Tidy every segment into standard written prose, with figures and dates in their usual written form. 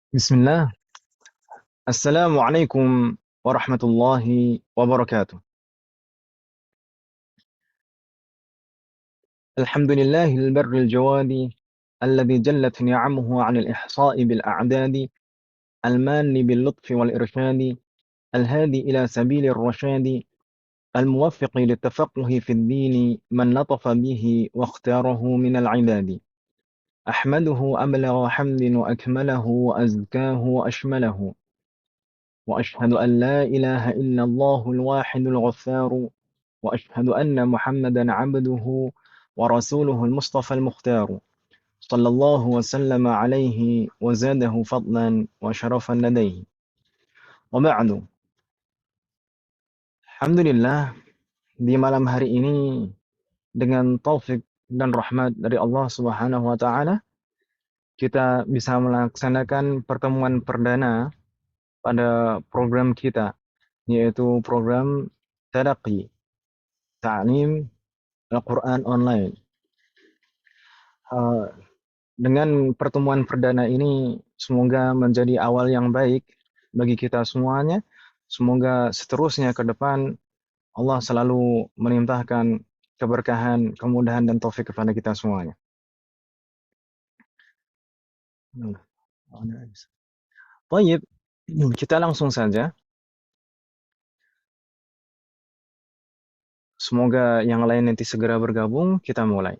Bismillah. Assalamualaikum warahmatullahi wabarakatuh. Alhamdulillahil barril jawadi alladhi jallat ni'amuhu 'anil ihsa'i bil a'dadi al-manni bil lutfi wal irsyadi al-hadi ila sabilir rasyadi al-muwaffiqi lit tafaqquhi fid dini man latafa bihi wa ikhtarahu minal 'ibadi. Ahmaduhu ablagha hamdin wa akmalahu wa azkahu wa ashmalahu. وأشهد أن لا إله إلا الله الواحد الغفار وأشهد أن محمدا عبده ورسوله المصطفى المختار صلى الله وسلم عليه وزاده فضلا وشرفا لديه وبعد. Alhamdulillah, di malam hari ini dengan taufik dan rahmat dari Allah Subhanahu wa taala kita bisa melaksanakan pertemuan perdana pada program kita, yaitu program Tadaqi Ta'lim Al-Quran Online. Uh, dengan pertemuan perdana ini, semoga menjadi awal yang baik bagi kita semuanya. Semoga seterusnya ke depan Allah selalu melimpahkan keberkahan, kemudahan, dan taufik kepada kita semuanya. Baik, kita langsung saja. Semoga yang lain nanti segera bergabung, kita mulai.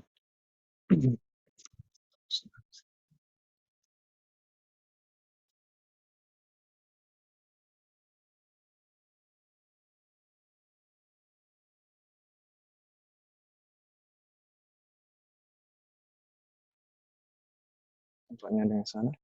Tampaknya ada yang salah.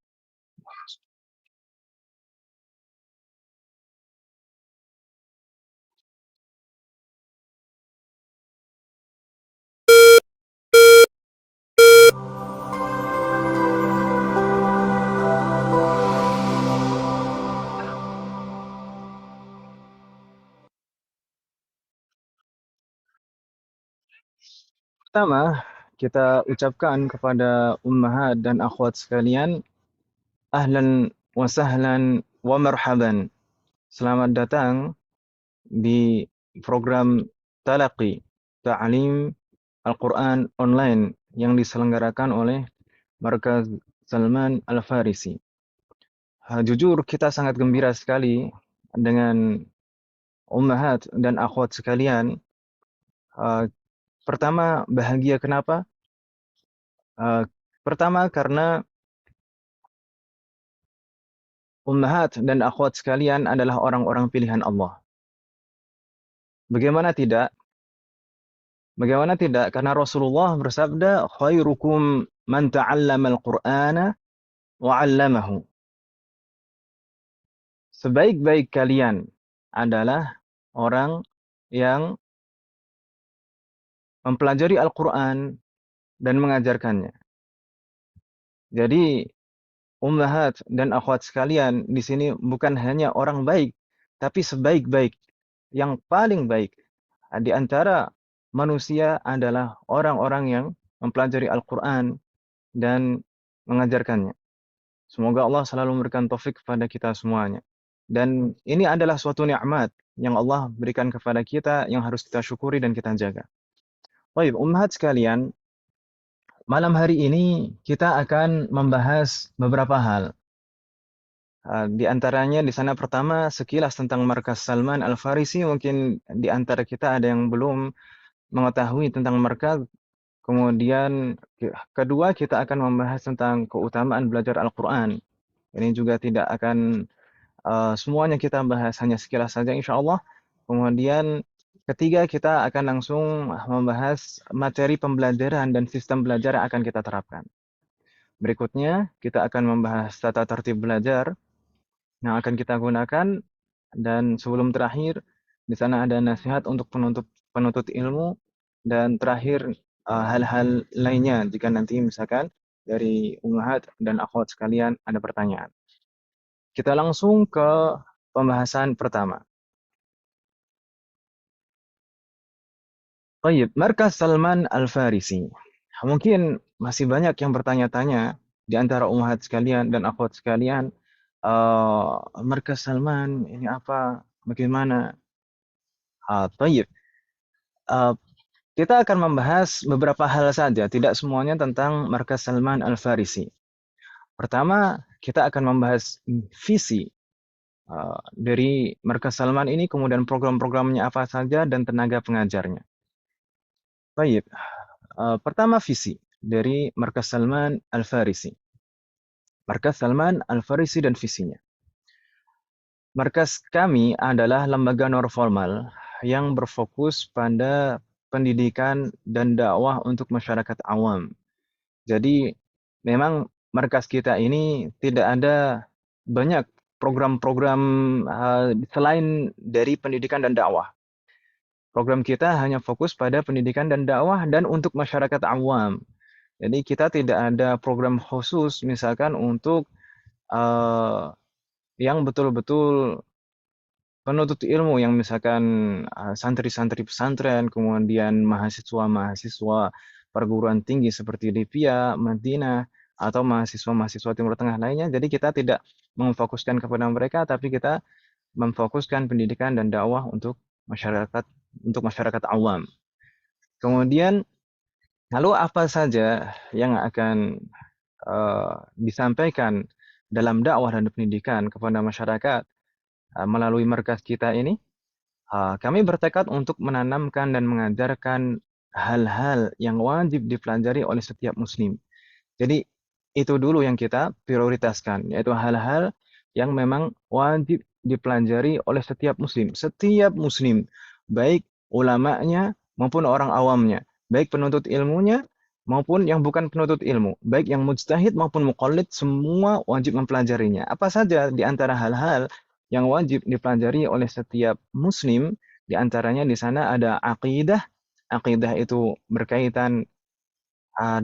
Pertama, kita ucapkan kepada ummahat dan akhwat sekalian, ahlan wa sahlan wa marhaban. Selamat datang di program Talaqi Ta'lim Al-Quran Online yang diselenggarakan oleh Markaz Salman Al-Farisi. Jujur kita sangat gembira sekali dengan ummahat dan akhwat sekalian. Pertama, bahagia kenapa? Pertama karena ummahat dan akhwat sekalian adalah orang-orang pilihan Allah. Bagaimana tidak? Bagaimana tidak? Karena Rasulullah bersabda, khairukum man ta'allama al-Qur'ana wa 'allamahu. Sebaik-baik kalian adalah orang yang mempelajari Al-Qur'an dan mengajarkannya. Jadi, ummahat dan akhwat sekalian di sini bukan hanya orang baik, tapi sebaik-baik, yang paling baik di antara manusia adalah orang-orang yang mempelajari Al-Qur'an dan mengajarkannya. Semoga Allah selalu memberikan taufik kepada kita semuanya. Dan ini adalah suatu nikmat yang Allah berikan kepada kita yang harus kita syukuri dan kita jaga. Baik, ummahat sekalian, malam hari ini kita akan membahas beberapa hal. Di antaranya di sana pertama sekilas tentang Markaz Salman Al-Farisi. Mungkin di antara kita ada yang belum mengetahui tentang markaz. Kemudian kedua kita akan membahas tentang keutamaan belajar Al-Quran. Ini juga tidak akan semuanya kita bahas, hanya sekilas saja insya Allah. Kemudian ketiga kita akan langsung membahas materi pembelajaran dan sistem belajar yang akan kita terapkan. Berikutnya kita akan membahas tata tertib belajar yang akan kita gunakan. Dan sebelum terakhir, di sana ada nasihat untuk penuntut ilmu. Dan terakhir, hal-hal lainnya jika nanti misalkan dari ummahat dan akhwat sekalian ada pertanyaan. Kita langsung ke pembahasan pertama. Baik, Markaz Salman Al-Farisi. Mungkin masih banyak yang bertanya-tanya di antara ummahat sekalian dan akhwat sekalian, Markas Salman ini apa, bagaimana? Thayyib. Uh, kita akan membahas beberapa hal saja, tidak semuanya tentang Markas Salman Al-Farisi. Pertama, kita akan membahas visi dari Markas Salman ini, kemudian program-programnya apa saja, dan tenaga pengajarnya. Baik, pertama visi dari Markas Salman Al-Farisi. Markas Salman Al-Farisi dan visinya. Markas kami adalah lembaga non-formal yang berfokus pada pendidikan dan dakwah untuk masyarakat awam. Jadi memang markas kita ini tidak ada banyak program-program selain dari pendidikan dan dakwah. Program kita hanya fokus pada pendidikan dan dakwah dan untuk masyarakat awam. Jadi kita tidak ada program khusus misalkan untuk uh, yang betul-betul penuntut ilmu yang misalkan santri-santri pesantren, kemudian mahasiswa-mahasiswa perguruan tinggi seperti di PIA, Madinah, atau mahasiswa-mahasiswa Timur Tengah lainnya. Jadi kita tidak memfokuskan kepada mereka, tapi kita memfokuskan pendidikan dan dakwah untuk masyarakat awam. Kemudian, lalu apa saja yang akan disampaikan dalam dakwah dan pendidikan kepada masyarakat melalui markas kita ini? Kami bertekad untuk menanamkan dan mengajarkan hal-hal yang wajib dipelajari oleh setiap muslim. Jadi itu dulu yang kita prioritaskan, yaitu hal-hal yang memang wajib dipelajari oleh setiap muslim. Setiap muslim, baik ulamanya maupun orang awamnya, baik penuntut ilmunya maupun yang bukan penuntut ilmu, baik yang mujtahid maupun muqallid, semua wajib mempelajarinya. Apa saja di antara hal-hal yang wajib dipelajari oleh setiap muslim, di antaranya di sana ada akidah. Akidah itu berkaitan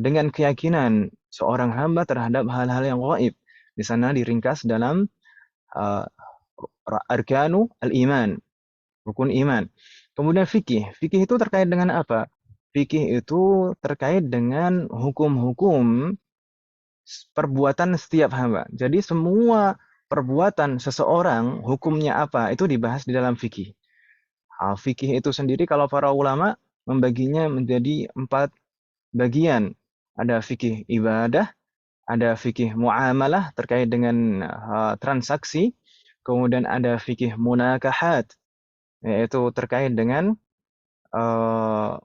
dengan keyakinan seorang hamba terhadap hal-hal yang gaib. Di sana diringkas dalam uh, arkanu al-iman, rukun iman. Kemudian fikih. Fikih itu terkait dengan apa? Fikih itu terkait dengan hukum-hukum perbuatan setiap hamba. Jadi semua perbuatan seseorang, hukumnya apa, itu dibahas di dalam fikih. Fikih itu sendiri kalau para ulama membaginya menjadi 4 bagian. Ada fikih ibadah, ada fikih muamalah terkait dengan transaksi, kemudian ada fikih munakahat, yaitu terkait dengan uh,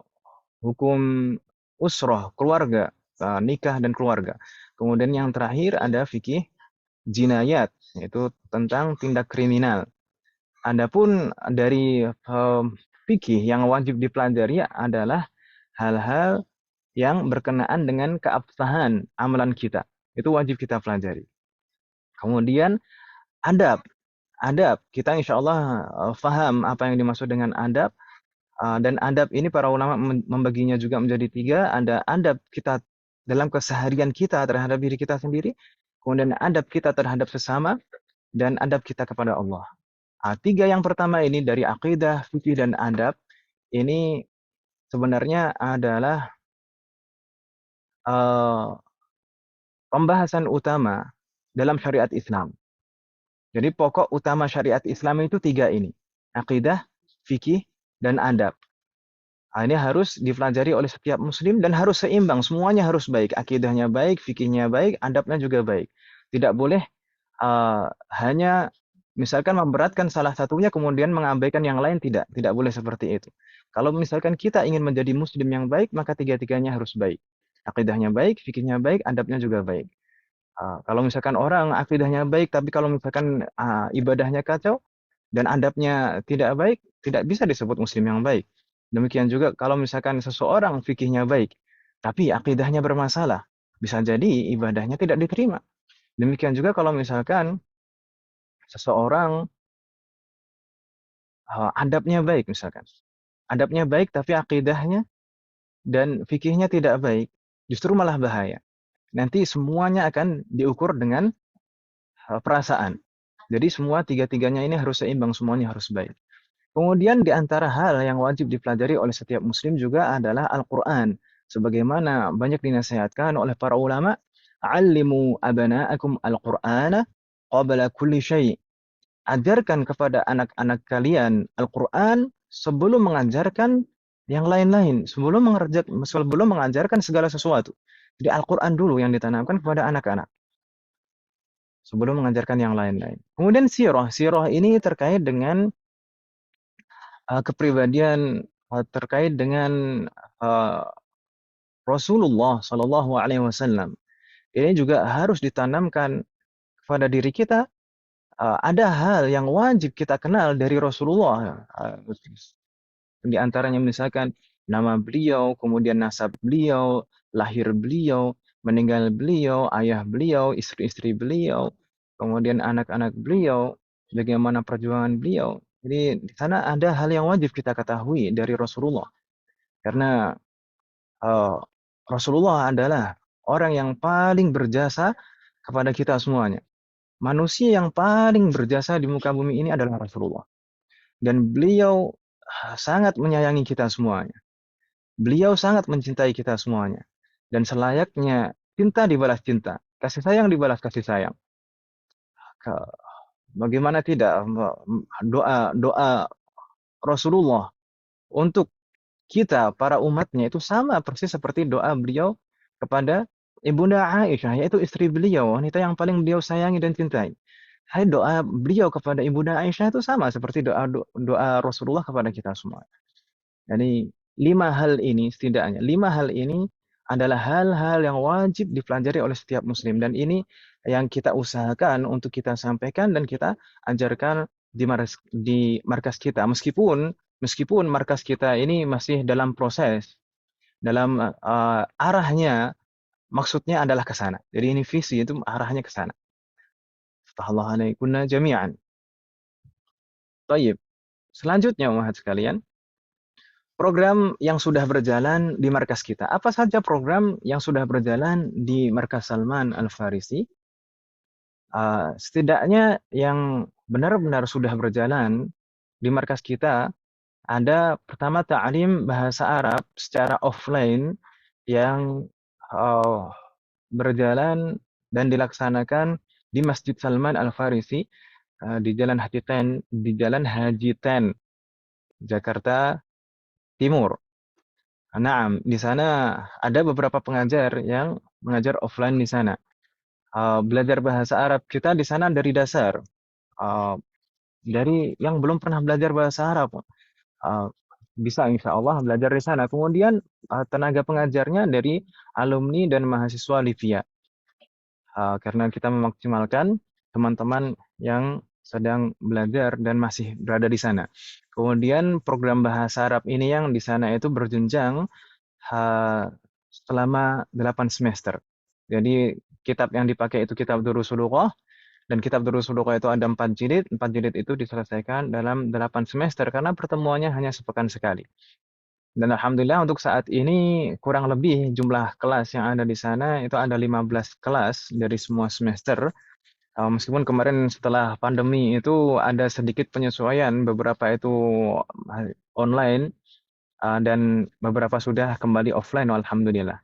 hukum usroh, keluarga, nikah dan keluarga. Kemudian yang terakhir ada fikih jinayat, yaitu tentang tindak kriminal. Adapun dari fikih yang wajib dipelajari adalah hal-hal yang berkenaan dengan keabsahan amalan kita. Itu wajib kita pelajari. Kemudian adab. Adab, kita insya Allah faham apa yang dimaksud dengan adab. Dan adab ini para ulama membaginya juga menjadi 3. Ada adab kita dalam keseharian kita terhadap diri kita sendiri. Kemudian adab kita terhadap sesama. Dan adab kita kepada Allah. 3 yang pertama ini dari akidah, fikih, dan adab. Ini sebenarnya adalah uh, pembahasan utama dalam syariat Islam. Jadi pokok utama syariat Islam itu 3 ini. Akidah, fikih, dan adab. Ini harus dipelajari oleh setiap muslim dan harus seimbang. Semuanya harus baik. Akidahnya baik, fikihnya baik, adabnya juga baik. Tidak boleh hanya misalkan memberatkan salah satunya kemudian mengabaikan yang lain. Tidak boleh seperti itu. Kalau misalkan kita ingin menjadi muslim yang baik, maka 3-tiganya harus baik. Akidahnya baik, fikihnya baik, adabnya juga baik. Kalau misalkan orang akidahnya baik, tapi kalau misalkan ibadahnya kacau dan adabnya tidak baik, tidak bisa disebut muslim yang baik. Demikian juga kalau misalkan seseorang fikihnya baik, tapi akidahnya bermasalah, bisa jadi ibadahnya tidak diterima. Demikian juga kalau misalkan seseorang adabnya baik misalkan. Adabnya baik tapi akidahnya dan fikihnya tidak baik, justru malah bahaya. Nanti semuanya akan diukur dengan perasaan. Jadi semua 3-tiganya ini harus seimbang, semuanya harus baik. Kemudian di antara hal yang wajib dipelajari oleh setiap muslim juga adalah Al-Quran. Sebagaimana banyak dinasihatkan oleh para ulama, "Allimu abana'akum al-Qur'ana qabla kulli syai'. Ajarkan kepada anak-anak kalian Al-Quran sebelum mengajarkan yang lain-lain, sebelum mengajarkan segala sesuatu. Jadi Al-Quran dulu yang ditanamkan kepada anak-anak sebelum mengajarkan yang lain-lain. Kemudian sirah. Sirah ini terkait dengan kepribadian, terkait dengan uh, Rasulullah Shallallahu Alaihi Wasallam. Ini juga harus ditanamkan kepada diri kita. Ada hal yang wajib kita kenal dari Rasulullah. Di antaranya misalkan nama beliau, kemudian nasab beliau, lahir beliau, meninggal beliau, ayah beliau, istri-istri beliau, kemudian anak-anak beliau, bagaimana perjuangan beliau. Jadi di sana ada hal yang wajib kita ketahui dari Rasulullah. Karena uh, Rasulullah adalah orang yang paling berjasa kepada kita semuanya. Manusia yang paling berjasa di muka bumi ini adalah Rasulullah. Dan beliau sangat menyayangi kita semuanya. Beliau sangat mencintai kita semuanya. Dan selayaknya cinta dibalas cinta, kasih sayang dibalas kasih sayang. Bagaimana tidak doa Rasulullah untuk kita para umatnya itu sama persis seperti doa beliau kepada Ibunda Aisyah, yaitu istri beliau, wanita yang paling beliau sayangi dan cintai. Hai, doa beliau kepada Ibunda Aisyah itu sama seperti doa Rasulullah kepada kita semua. Jadi lima hal ini adalah hal-hal yang wajib dipelajari oleh setiap muslim, dan ini yang kita usahakan untuk kita sampaikan dan kita ajarkan di markas kita, meskipun markas kita ini masih dalam proses, dalam arahnya, maksudnya adalah ke sana. Jadi ini visi itu arahnya ke sana. Fatallahu alaikunna jami'an. Baik. Selanjutnya, umat sekalian, program yang sudah berjalan di markas kita. Apa saja program yang sudah berjalan di markas Salman Al-Farisi? Setidaknya yang benar-benar sudah berjalan di markas kita, ada pertama ta'lim bahasa Arab secara offline yang uh, berjalan dan dilaksanakan di Masjid Salman Al-Farisi, di Jalan Haji Ten, Jakarta Timur. Nah, di sana ada beberapa pengajar yang mengajar offline di sana. Belajar bahasa Arab kita di sana dari dasar. Uh, dari yang belum pernah belajar bahasa Arab, uh, bisa insya Allah belajar di sana. Kemudian tenaga pengajarnya dari alumni dan mahasiswa Livia. Karena kita memaksimalkan teman-teman yang sedang belajar dan masih berada di sana. Kemudian program bahasa Arab ini yang di sana itu berjenjang selama 8 semester. Jadi kitab yang dipakai itu kitab Durus Sulughah, dan kitab Durus Sulughah itu ada 4 jilid. 4 jilid itu diselesaikan dalam 8 semester karena pertemuannya hanya sepekan sekali. Dan alhamdulillah untuk saat ini kurang lebih jumlah kelas yang ada di sana itu ada 15 kelas dari semua semester. Meskipun kemarin setelah pandemi itu ada sedikit penyesuaian, beberapa itu online, dan beberapa sudah kembali offline, alhamdulillah.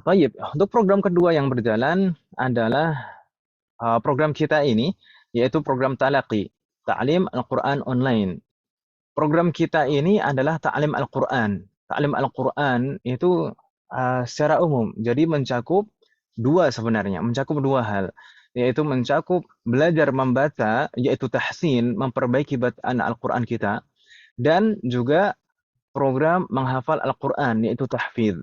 Baik, untuk program kedua yang berjalan adalah program kita ini, yaitu program Talaqi, Ta'lim Al-Quran Online. Program kita ini adalah Ta'lim Al-Quran. Ta'lim Al-Quran itu secara umum, jadi mencakup mencakup dua hal, yaitu mencakup belajar membaca, yaitu tahsin, memperbaiki bacaan Al-Quran kita, dan juga program menghafal Al-Quran, yaitu tahfidz.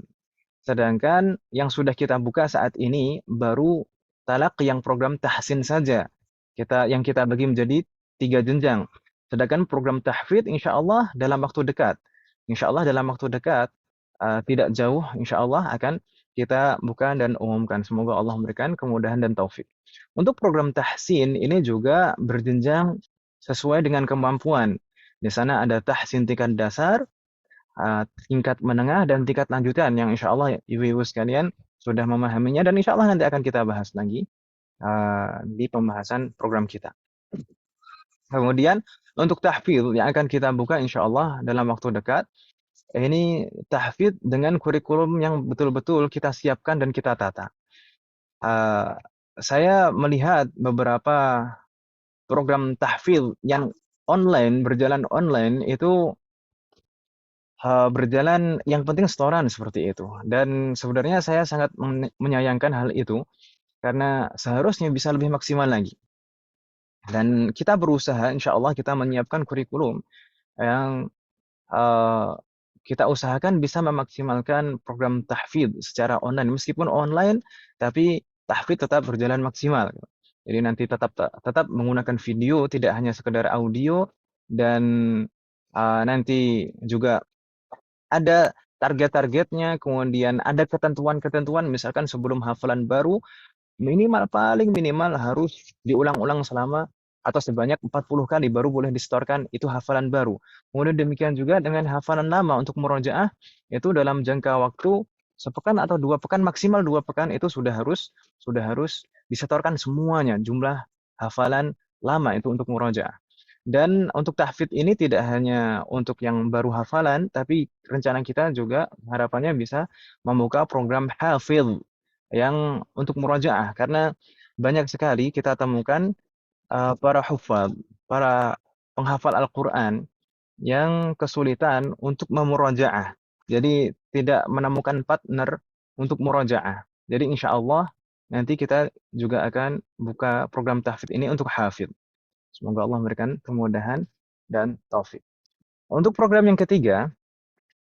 Sedangkan yang sudah kita buka saat ini baru talak yang program tahsin saja. Yang kita bagi menjadi 3 jenjang. Sedangkan program tahfidz insya Allah dalam waktu dekat. Insya Allah dalam waktu dekat, tidak jauh insya Allah akan kita buka dan umumkan. Semoga Allah memberikan kemudahan dan taufik. Untuk program tahsin ini juga berjenjang sesuai dengan kemampuan. Di sana ada tahsin tingkat dasar, tingkat menengah, dan tingkat lanjutan yang insya Allah ibu-ibu sekalian sudah memahaminya, dan insya Allah nanti akan kita bahas lagi di pembahasan program kita. Kemudian untuk tahfidz yang akan kita buka insya Allah dalam waktu dekat, ini tahfidz dengan kurikulum yang betul-betul kita siapkan dan kita tata. saya melihat beberapa program tahfidz yang online, berjalan online itu berjalan yang penting setoran seperti itu. Dan sebenarnya saya sangat menyayangkan hal itu karena seharusnya bisa lebih maksimal lagi. Dan kita berusaha, insya Allah kita menyiapkan kurikulum yang eh, kita usahakan bisa memaksimalkan program tahfidz secara online. Meskipun online, tapi tahfidz tetap berjalan maksimal. Jadi nanti tetap menggunakan video, tidak hanya sekedar audio, dan nanti juga ada target-targetnya, kemudian ada ketentuan-ketentuan, misalkan sebelum hafalan baru, minimal paling minimal harus diulang-ulang selama atau sebanyak 40 kali baru boleh disetorkan itu hafalan baru. Kemudian demikian juga dengan hafalan lama untuk murojaah itu dalam jangka waktu sepekan atau 2 pekan maksimal 2 pekan itu sudah harus disetorkan semuanya jumlah hafalan lama itu untuk murojaah. Dan untuk tahfidz ini tidak hanya untuk yang baru hafalan, tapi rencana kita juga harapannya bisa membuka program hafidz yang untuk murojaah karena banyak sekali kita temukan para hufaz, para penghafal Al-Qur'an yang kesulitan untuk memurojaah. Jadi tidak menemukan partner untuk murojaah. Jadi insya Allah nanti kita juga akan buka program tahfidz ini untuk hafidz. Semoga Allah memberikan kemudahan dan taufik. Untuk program yang ketiga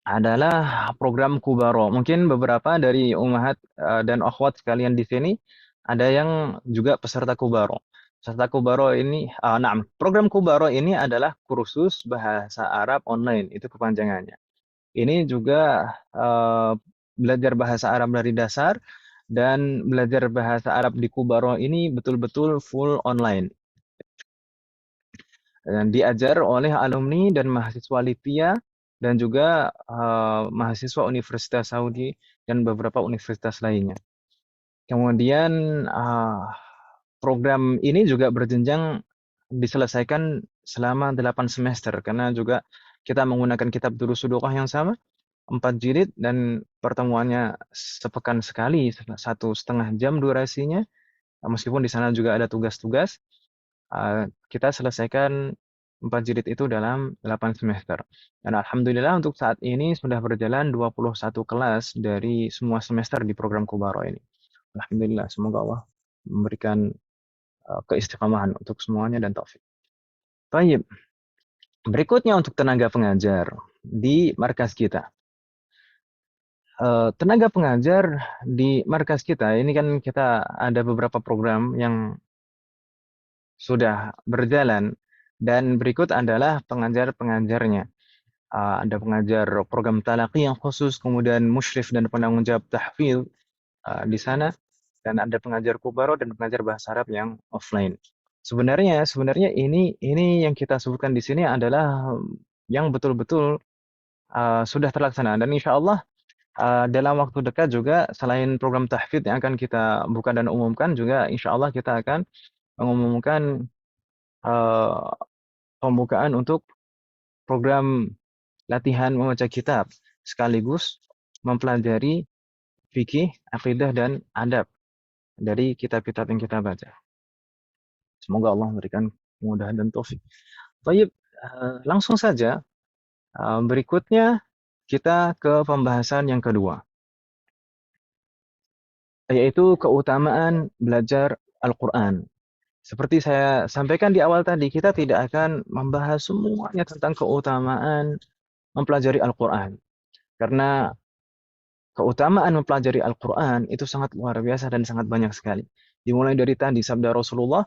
adalah program Kubaro. Mungkin beberapa dari umahat dan akhwat sekalian di sini ada yang juga peserta Kubaro. Peserta Kubaro ini, program Kubaro ini adalah kursus bahasa Arab online, itu kepanjangannya. Ini juga belajar bahasa Arab dari dasar dan belajar bahasa Arab di Kubaro ini betul-betul full online. Dan diajar oleh alumni dan mahasiswa Lipia dan juga mahasiswa Universitas Saudi dan beberapa universitas lainnya. Kemudian program ini juga berjenjang diselesaikan selama 8 semester karena juga kita menggunakan kitab Durus Sudukah yang sama 4 jilid dan pertemuannya sepekan sekali 1,5 jam durasinya meskipun di sana juga ada tugas-tugas kita selesaikan 4 jilid itu dalam 8 semester. Dan alhamdulillah untuk saat ini sudah berjalan 21 kelas dari semua semester di program Kubaro ini. Alhamdulillah, semoga Allah memberikan keistiqomahan untuk semuanya dan taufik. Baik, berikutnya untuk tenaga pengajar di markas kita. Tenaga pengajar di markas kita, ini kan kita ada beberapa program yang sudah berjalan dan berikut adalah pengajar-pengajarnya. Ada pengajar program talaqi yang khusus, kemudian musyrif dan penanggung jawab tahfidz di sana, dan ada pengajar kubaro dan pengajar bahasa Arab yang offline. Sebenarnya ini yang kita sebutkan di sini adalah yang betul-betul sudah terlaksana dan insya Allah dalam waktu dekat juga selain program tahfidz yang akan kita buka dan umumkan juga insya Allah kita akan mengumumkan uh, pembukaan untuk program latihan membaca kitab sekaligus mempelajari fikih, akidah dan adab dari kitab-kitab yang kita baca. Semoga Allah memberikan kemudahan dan taufik. Baik, langsung saja berikutnya kita ke pembahasan yang kedua, yaitu keutamaan belajar Al-Qur'an. Seperti saya sampaikan di awal tadi, kita tidak akan membahas semuanya tentang keutamaan mempelajari Al-Qur'an. Karena keutamaan mempelajari Al-Quran itu sangat luar biasa dan sangat banyak sekali. Dimulai dari tadi sabda Rasulullah,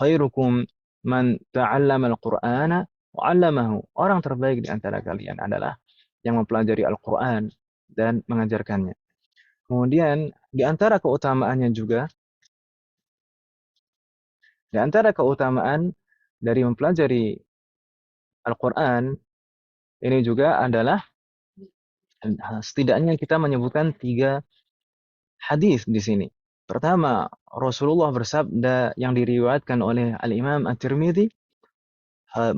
khairukum man ta'allama al-Qur'ana wa 'allamahu. Orang terbaik di antara kalian adalah yang mempelajari Al-Quran dan mengajarkannya. Kemudian di antara keutamaannya juga, di antara keutamaan dari mempelajari Al-Quran ini juga adalah setidaknya kita menyebutkan 3 hadis di sini. Pertama, Rasulullah bersabda yang diriwayatkan oleh Al-Imam At-Tirmidzi,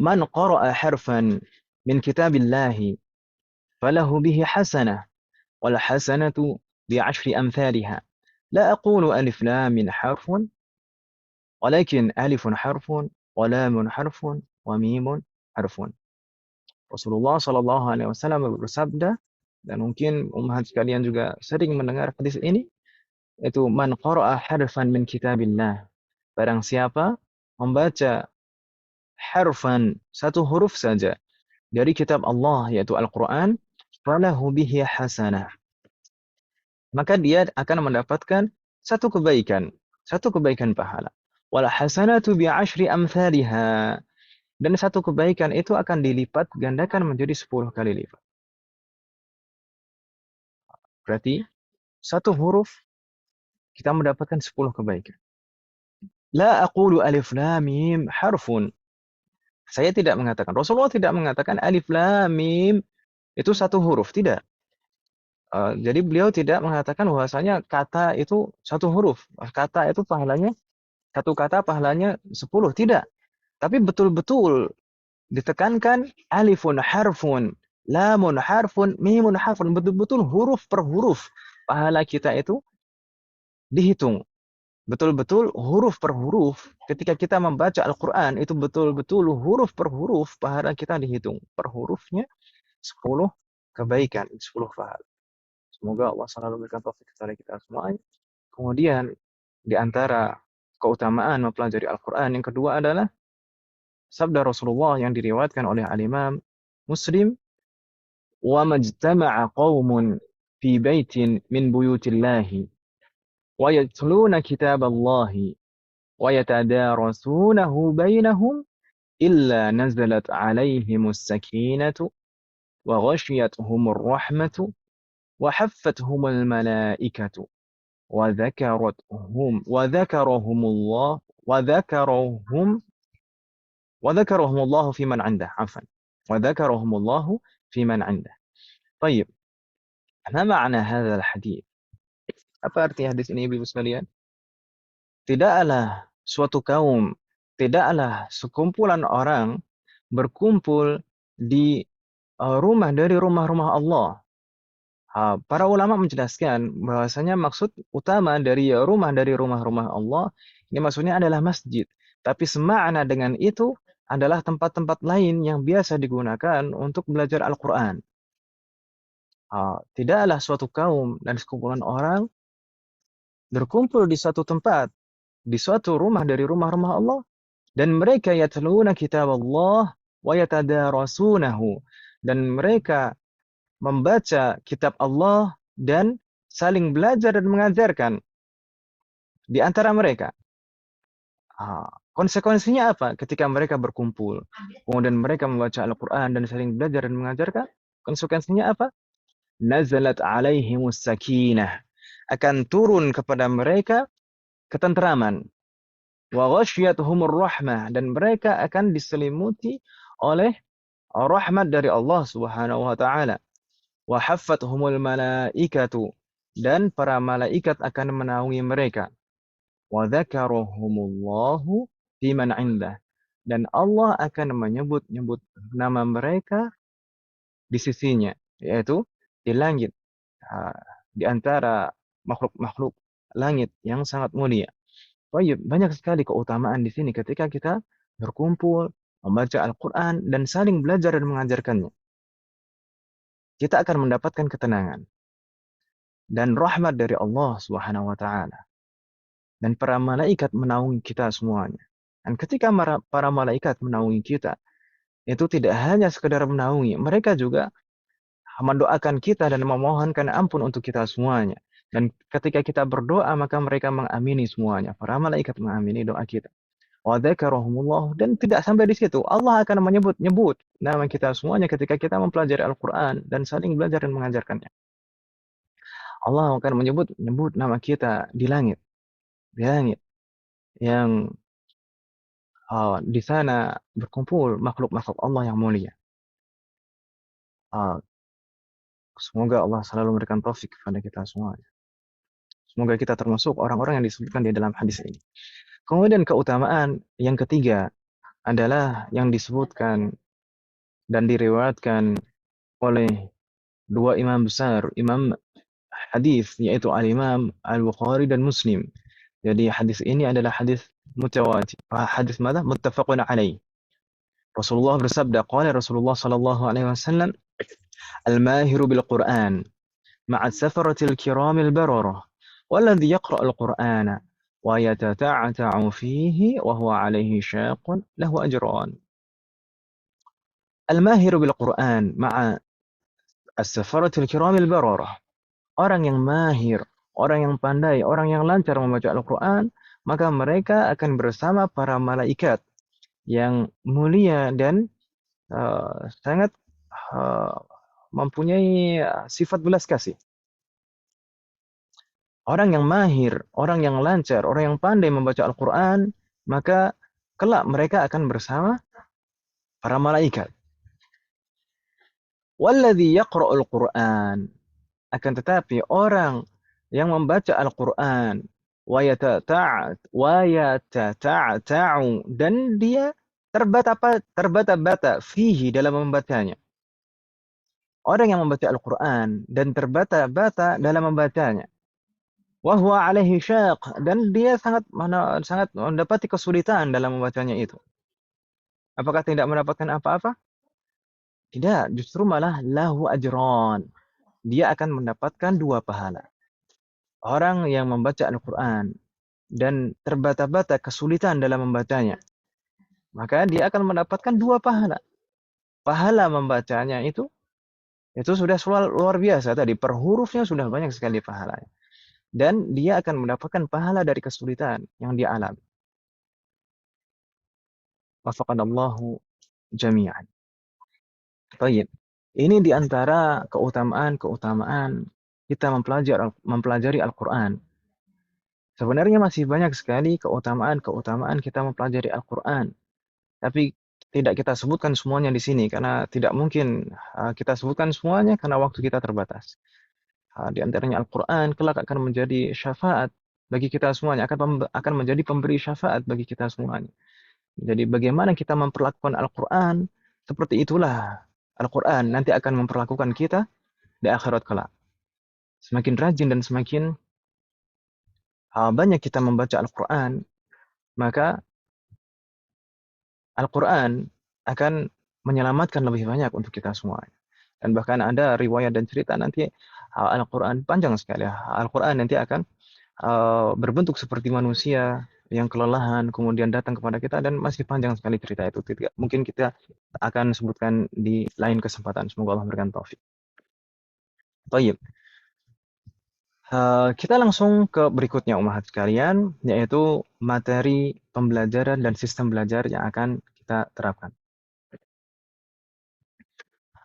"Man qara'a harfan min kitabillahi falahu bihi hasanah wal hasanatu bi'ashri amthaliha." لا أقول ألف لام حرف، ولكن ألف حرف ولام حرف وميم حرف. Rasulullah Shallallahu Alaihi Wasallam bersabda, dan mungkin ummahat sekalian juga sering mendengar hadis ini, itu man qara'a harfan min kitabillah, barang siapa membaca harfan, satu huruf saja dari kitab Allah yaitu Al-Quran, falahu bihi hasanah, maka dia akan mendapatkan satu kebaikan pahala. Wal hasanatu bi asyri amsalha, dan satu kebaikan itu akan dilipat gandakan menjadi 10 kali lipat. Berarti satu huruf kita mendapatkan 10 kebaikan. La aqulu alif lam mim harfun. Saya tidak mengatakan, Rasulullah tidak mengatakan alif lam mim itu satu huruf, tidak. Jadi beliau tidak mengatakan bahwasanya kata itu satu huruf. Kata itu pahalanya, satu kata pahalanya 10, tidak. Tapi betul-betul ditekankan alifun harfun, lamun harfun, mimun harfun, betul-betul huruf per huruf pahala kita itu dihitung. Betul-betul huruf per huruf ketika kita membaca Al-Quran itu betul-betul huruf per huruf pahala kita dihitung. Per hurufnya 10 kebaikan, 10 pahala. Semoga Allah selalu memberikan taufik kepada kita semua. Kemudian di antara keutamaan mempelajari Al-Quran yang kedua adalah sabda Rasulullah yang diriwayatkan oleh Al-Imam Muslim, wa majtama'a qaumun fi baitin min buyutillahi wa yatluna kitaballahi wa yatadarasunahu bainahum illa nazalat alaihimus sakinatu wa ghashiyatuhumur rahmatu wa haffathumul malaikatu wa dhakarahumullah وذكرهم الله في من عنده عفوا وذكرهم الله في من عنده. طيب، ما معنى هذا الحديث? Apa arti hadis ini, Ibu sekalian? Tidaklah suatu kaum, tidaklah sekumpulan orang berkumpul di rumah dari rumah-rumah Allah. Para ulama menjelaskan bahwasanya maksud utama dari rumah-rumah Allah ini maksudnya adalah masjid. Tapi semakna dengan itu adalah tempat-tempat lain yang biasa digunakan untuk belajar Al-Quran. Tidaklah suatu kaum dan sekumpulan orang berkumpul di suatu tempat, di suatu rumah dari rumah-rumah Allah, dan mereka yatluna kitab Allah wa yatadarasunahu, dan mereka membaca kitab Allah dan saling belajar dan mengajarkan di antara mereka. Konsekuensinya apa ketika mereka berkumpul, kemudian mereka membaca Al-Quran dan saling belajar dan mengajarkan? Konsekuensinya apa? Nazalat alaihimus sakinah, akan turun kepada mereka ketenteraman. Wa ghasyiyatuhumur rahmah, dan mereka akan diselimuti oleh rahmat dari Allah Subhanahu wa taala. Wa haffathumul malaikatu, dan para malaikat akan menaungi mereka. Wa dzakarahumullahu fi man 'indah, dan Allah akan menyebut-nyebut nama mereka di sisinya, yaitu di langit, di antara makhluk-makhluk langit yang sangat mulia. Banyak sekali keutamaan di sini ketika kita berkumpul, membaca Al-Quran, dan saling belajar dan mengajarkannya. Kita akan mendapatkan ketenangan dan rahmat dari Allah Subhanahu wa taala. Dan para malaikat menaungi kita semuanya. Dan ketika para malaikat menaungi kita, itu tidak hanya sekedar menaungi, mereka juga mendoakan kita dan memohonkan ampun untuk kita semuanya. Dan ketika kita berdoa, maka mereka mengamini semuanya. Para malaikat mengamini doa kita. Wa dzakarahumullah, dan tidak sampai di situ. Allah akan menyebut-nyebut nama kita semuanya ketika kita mempelajari Al-Quran dan saling belajar dan mengajarkannya. Allah akan menyebut-nyebut nama kita di langit yang di sana berkumpul makhluk-makhluk Allah yang mulia. Semoga Allah selalu memberikan taufik kepada kita semuanya. Semoga kita termasuk orang-orang yang disebutkan di dalam hadis ini. Kemudian keutamaan yang ketiga adalah yang disebutkan dan diriwayatkan oleh dua imam besar, Imam hadis, yaitu Al-Imam Al-Bukhari dan Muslim. Jadi hadis ini adalah hadis mutawatir. Hadis mana? Muttafaqun alaih. Rasulullah bersabda, qala Rasulullah sallallahu alaihi wasallam, "Al-mahiru bil Qur'an ma'a safaratil kiramil bararah, walladhi yaqra'ul Qur'ana wa yatata'ata'u fihi wa huwa alaihi syaqun lahu ajran." Al-mahiru bil Qur'an ma'a as-safaratil kiramil bararah. Orang yang mahir, orang yang pandai, orang yang lancar membaca Al-Quran, maka mereka akan bersama para malaikat yang mulia dan sangat uh, mempunyai sifat belas kasih. Orang yang mahir, orang yang lancar, orang yang pandai membaca Al-Quran, maka kelak mereka akan bersama para malaikat. Walladhi yaqra'ul Quran. Akan tetapi orang yang membaca Al-Quran wa yatata'u dan dia terbata-bata fihi dalam membacanya. Orang yang membaca Al-Quran dan terbata-bata dalam membacanya. Wa huwa alaihi syaq dan dia sangat mendapati kesulitan dalam membacanya itu. Apakah tidak mendapatkan apa-apa? Tidak, justru malah lahu ajran. Dia akan mendapatkan 2 pahala. Orang yang membaca Al-Quran dan terbata-bata kesulitan dalam membacanya, maka dia akan mendapatkan 2 pahala. Pahala membacanya itu sudah luar biasa tadi, per hurufnya sudah banyak sekali pahalanya. Dan dia akan mendapatkan pahala dari kesulitan yang dia alami. Wafaqanallahu jami'an. Baik. Ini di antara keutamaan-keutamaan kita mempelajari Al-Quran. Sebenarnya masih banyak sekali keutamaan-keutamaan kita mempelajari Al-Quran. Tapi tidak kita sebutkan semuanya di sini karena tidak mungkin kita sebutkan semuanya karena waktu kita terbatas. Di antaranya Al-Quran kelak akan menjadi syafaat bagi kita semuanya, akan menjadi pemberi syafaat bagi kita semuanya. Jadi bagaimana kita memperlakukan Al-Quran, seperti itulah Al-Quran nanti akan memperlakukan kita di akhirat kelak. Semakin rajin dan semakin banyak kita membaca Al-Quran, maka Al-Quran akan menyelamatkan lebih banyak untuk kita semua. Dan bahkan ada riwayat dan cerita nanti Al-Quran panjang sekali. Al-Quran nanti akan berbentuk seperti manusia yang kelelahan, kemudian datang kepada kita, dan masih panjang sekali cerita itu. Mungkin kita akan sebutkan di lain kesempatan. Semoga Allah memberikan taufik. Baik. Kita langsung ke berikutnya umat sekalian, yaitu materi pembelajaran dan sistem belajar yang akan kita terapkan.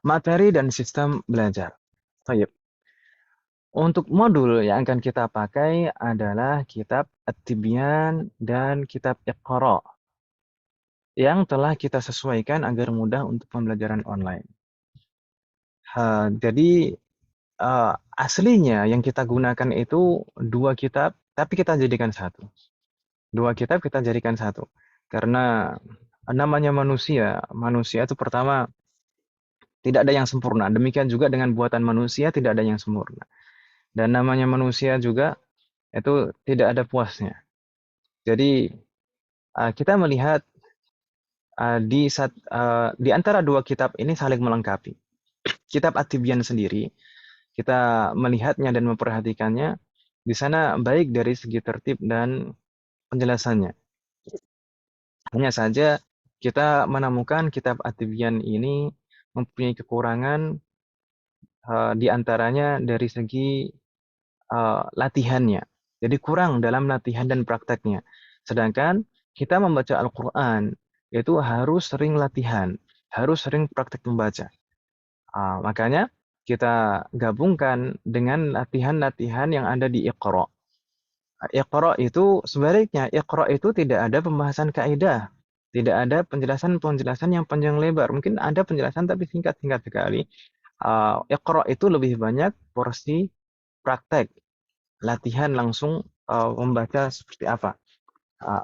Materi dan sistem belajar. Baik. Untuk modul yang akan kita pakai adalah kitab At-Tibyan dan kitab Iqra yang telah kita sesuaikan agar mudah untuk pembelajaran online. Jadi aslinya yang kita gunakan itu 2 kitab, tapi kita jadikan 1. 2 kitab kita jadikan 1. Karena namanya manusia itu pertama tidak ada yang sempurna. Demikian juga dengan buatan manusia tidak ada yang sempurna. Dan namanya manusia juga itu tidak ada puasnya. Jadi kita melihat di antara 2 kitab ini saling melengkapi. Kitab At-Tibyan sendiri, kita melihatnya dan memperhatikannya di sana baik dari segi tertib dan penjelasannya. Hanya saja kita menemukan kitab At-Tibyan ini mempunyai kekurangan di antaranya dari segi latihannya. Jadi kurang dalam latihan dan prakteknya. Sedangkan kita membaca Al-Quran itu harus sering latihan, harus sering praktek membaca. Makanya kita gabungkan dengan latihan-latihan yang ada di Iqra. Iqra itu sebaliknya, Iqra itu tidak ada pembahasan kaidah, tidak ada penjelasan-penjelasan yang panjang lebar. Mungkin ada penjelasan tapi singkat-singkat sekali. Iqra itu lebih banyak porsi praktek, latihan langsung membaca seperti apa.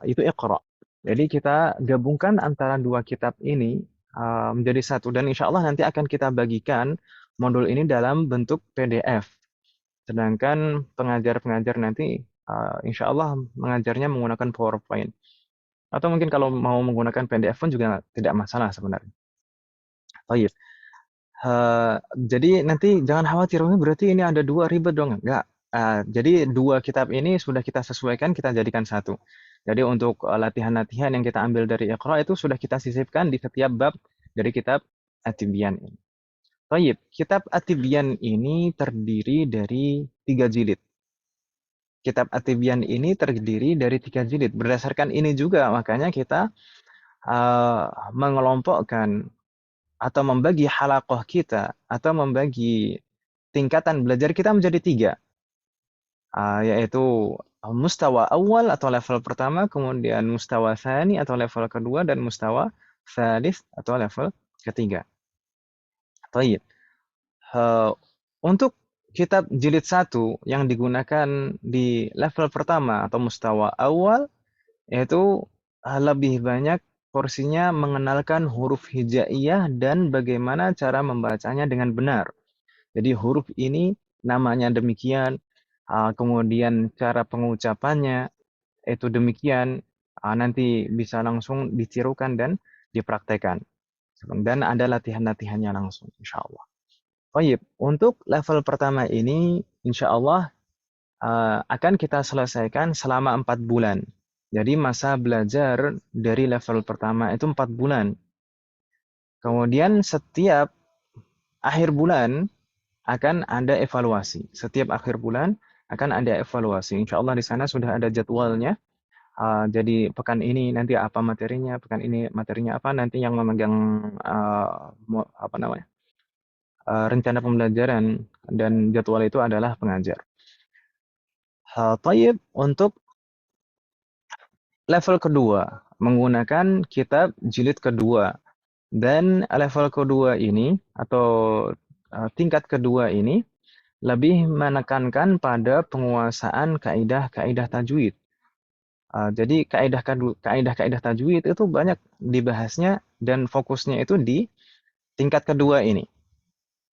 Itu Iqra. Jadi kita gabungkan antara 2 kitab ini menjadi 1. Dan insya Allah nanti akan kita bagikan modul ini dalam bentuk PDF. sedangkan pengajar-pengajar nanti insya Allah mengajarnya menggunakan PowerPoint. Atau mungkin kalau mau menggunakan PDF pun juga tidak masalah sebenarnya. Baik. Jadi nanti jangan khawatir, "Oh, berarti ini ada dua ribet dong." Enggak. Jadi dua kitab ini sudah kita sesuaikan, kita jadikan satu. Jadi untuk latihan-latihan yang kita ambil dari Iqra itu sudah kita sisipkan di setiap bab dari kitab At-Tibyan ini. Baik, kitab At-Tibyan ini terdiri dari 3 jilid. Kitab At-Tibyan ini terdiri dari 3 jilid. Berdasarkan ini juga, makanya kita mengelompokkan atau membagi halaqah kita atau membagi tingkatan belajar kita menjadi 3, yaitu mustawa awal atau level pertama, kemudian mustawa tsani atau level kedua, dan mustawa tsalits atau level ketiga. Baik. Untuk kitab jilid 1 yang digunakan di level pertama atau mustawa awal, yaitu lebih banyak porsinya mengenalkan huruf hijaiyah dan bagaimana cara membacanya dengan benar. Jadi huruf ini namanya demikian, kemudian cara pengucapannya itu demikian, nanti bisa langsung ditirukan dan dipraktekkan. Dan ada latihan-latihannya langsung, insya Allah. Baik, untuk level pertama ini, insya Allah akan kita selesaikan selama 4 bulan. Jadi masa belajar dari level pertama itu 4 bulan. Kemudian setiap akhir bulan akan ada evaluasi. Setiap akhir bulan akan ada evaluasi. Insya Allah di sana sudah ada jadwalnya. Jadi pekan ini nanti apa materinya, pekan ini materinya apa, nanti yang memegang apa namanya rencana pembelajaran dan jadwal itu adalah pengajar. Taib, untuk level kedua menggunakan kitab jilid kedua, dan level kedua ini atau tingkat kedua ini lebih menekankan pada penguasaan kaidah-kaidah tajwid. Jadi kaidah-kaidah tajwid itu banyak dibahasnya dan fokusnya itu di tingkat kedua ini.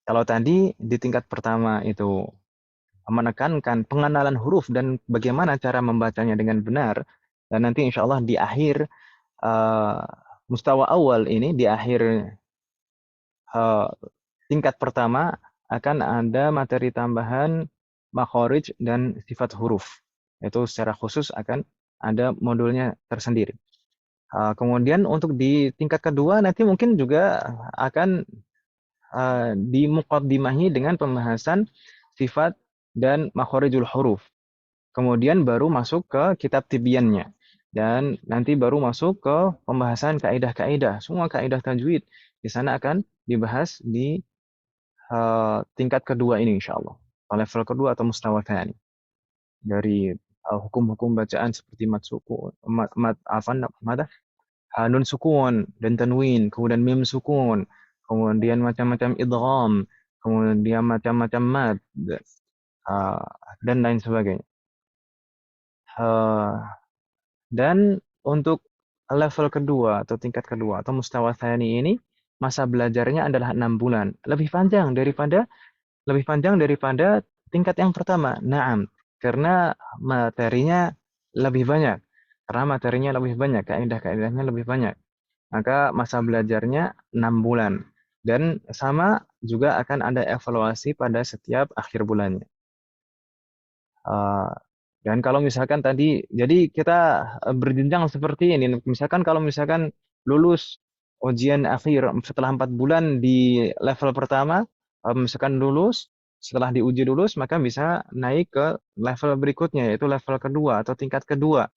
Kalau tadi di tingkat pertama itu menekankan pengenalan huruf dan bagaimana cara membacanya dengan benar, dan nanti insya Allah di akhir uh, mustawa awal ini, di akhir uh, tingkat pertama akan ada materi tambahan makhraj dan sifat huruf. Itu secara khusus akan ada modulnya tersendiri. Kemudian untuk di tingkat kedua nanti mungkin juga akan dimuqaddimahi dengan pembahasan sifat dan makhorijul huruf. Kemudian baru masuk ke kitab tibyannya. Dan nanti baru masuk ke pembahasan kaidah-kaidah. Semua kaidah tajwid di sana akan dibahas di tingkat kedua ini insyaallah. Level kedua atau mustawa tsani. Dari hukum-hukum bacaan seperti mat suku, nun sukun dan tanwin, kemudian mim sukun, kemudian macam-macam idgham, kemudian macam-macam mad, uh, dan lain sebagainya. Uh, dan untuk level kedua atau tingkat kedua atau mustawa tsani ini masa belajarnya adalah 6 bulan. Lebih panjang daripada tingkat yang pertama. Naam, karena materinya lebih banyak. Kaidah-kaidahnya lebih banyak. Maka masa belajarnya 6 bulan. Dan sama juga akan ada evaluasi pada setiap akhir bulannya. Uh, dan kalau misalkan tadi, jadi kita berjenjang seperti ini. Misalkan kalau misalkan lulus ujian akhir setelah 4 bulan di level pertama, misalkan lulus, setelah diuji lulus, maka bisa naik ke level berikutnya, yaitu level kedua atau tingkat kedua.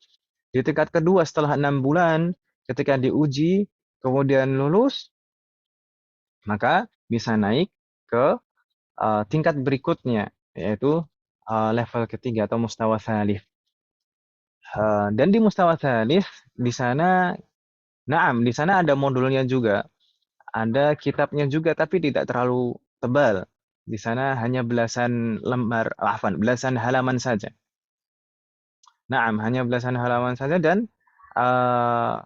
Di tingkat kedua setelah 6 bulan, ketika diuji, kemudian lulus, maka bisa naik ke tingkat berikutnya, yaitu level ketiga atau mustawa tsalits. Dan di mustawa tsalits di sana, naam, di sana ada modulnya juga, ada kitabnya juga, tapi tidak terlalu tebal. Di sana hanya belasan lembar, belasan halaman saja. Naam, hanya belasan halaman saja, dan uh,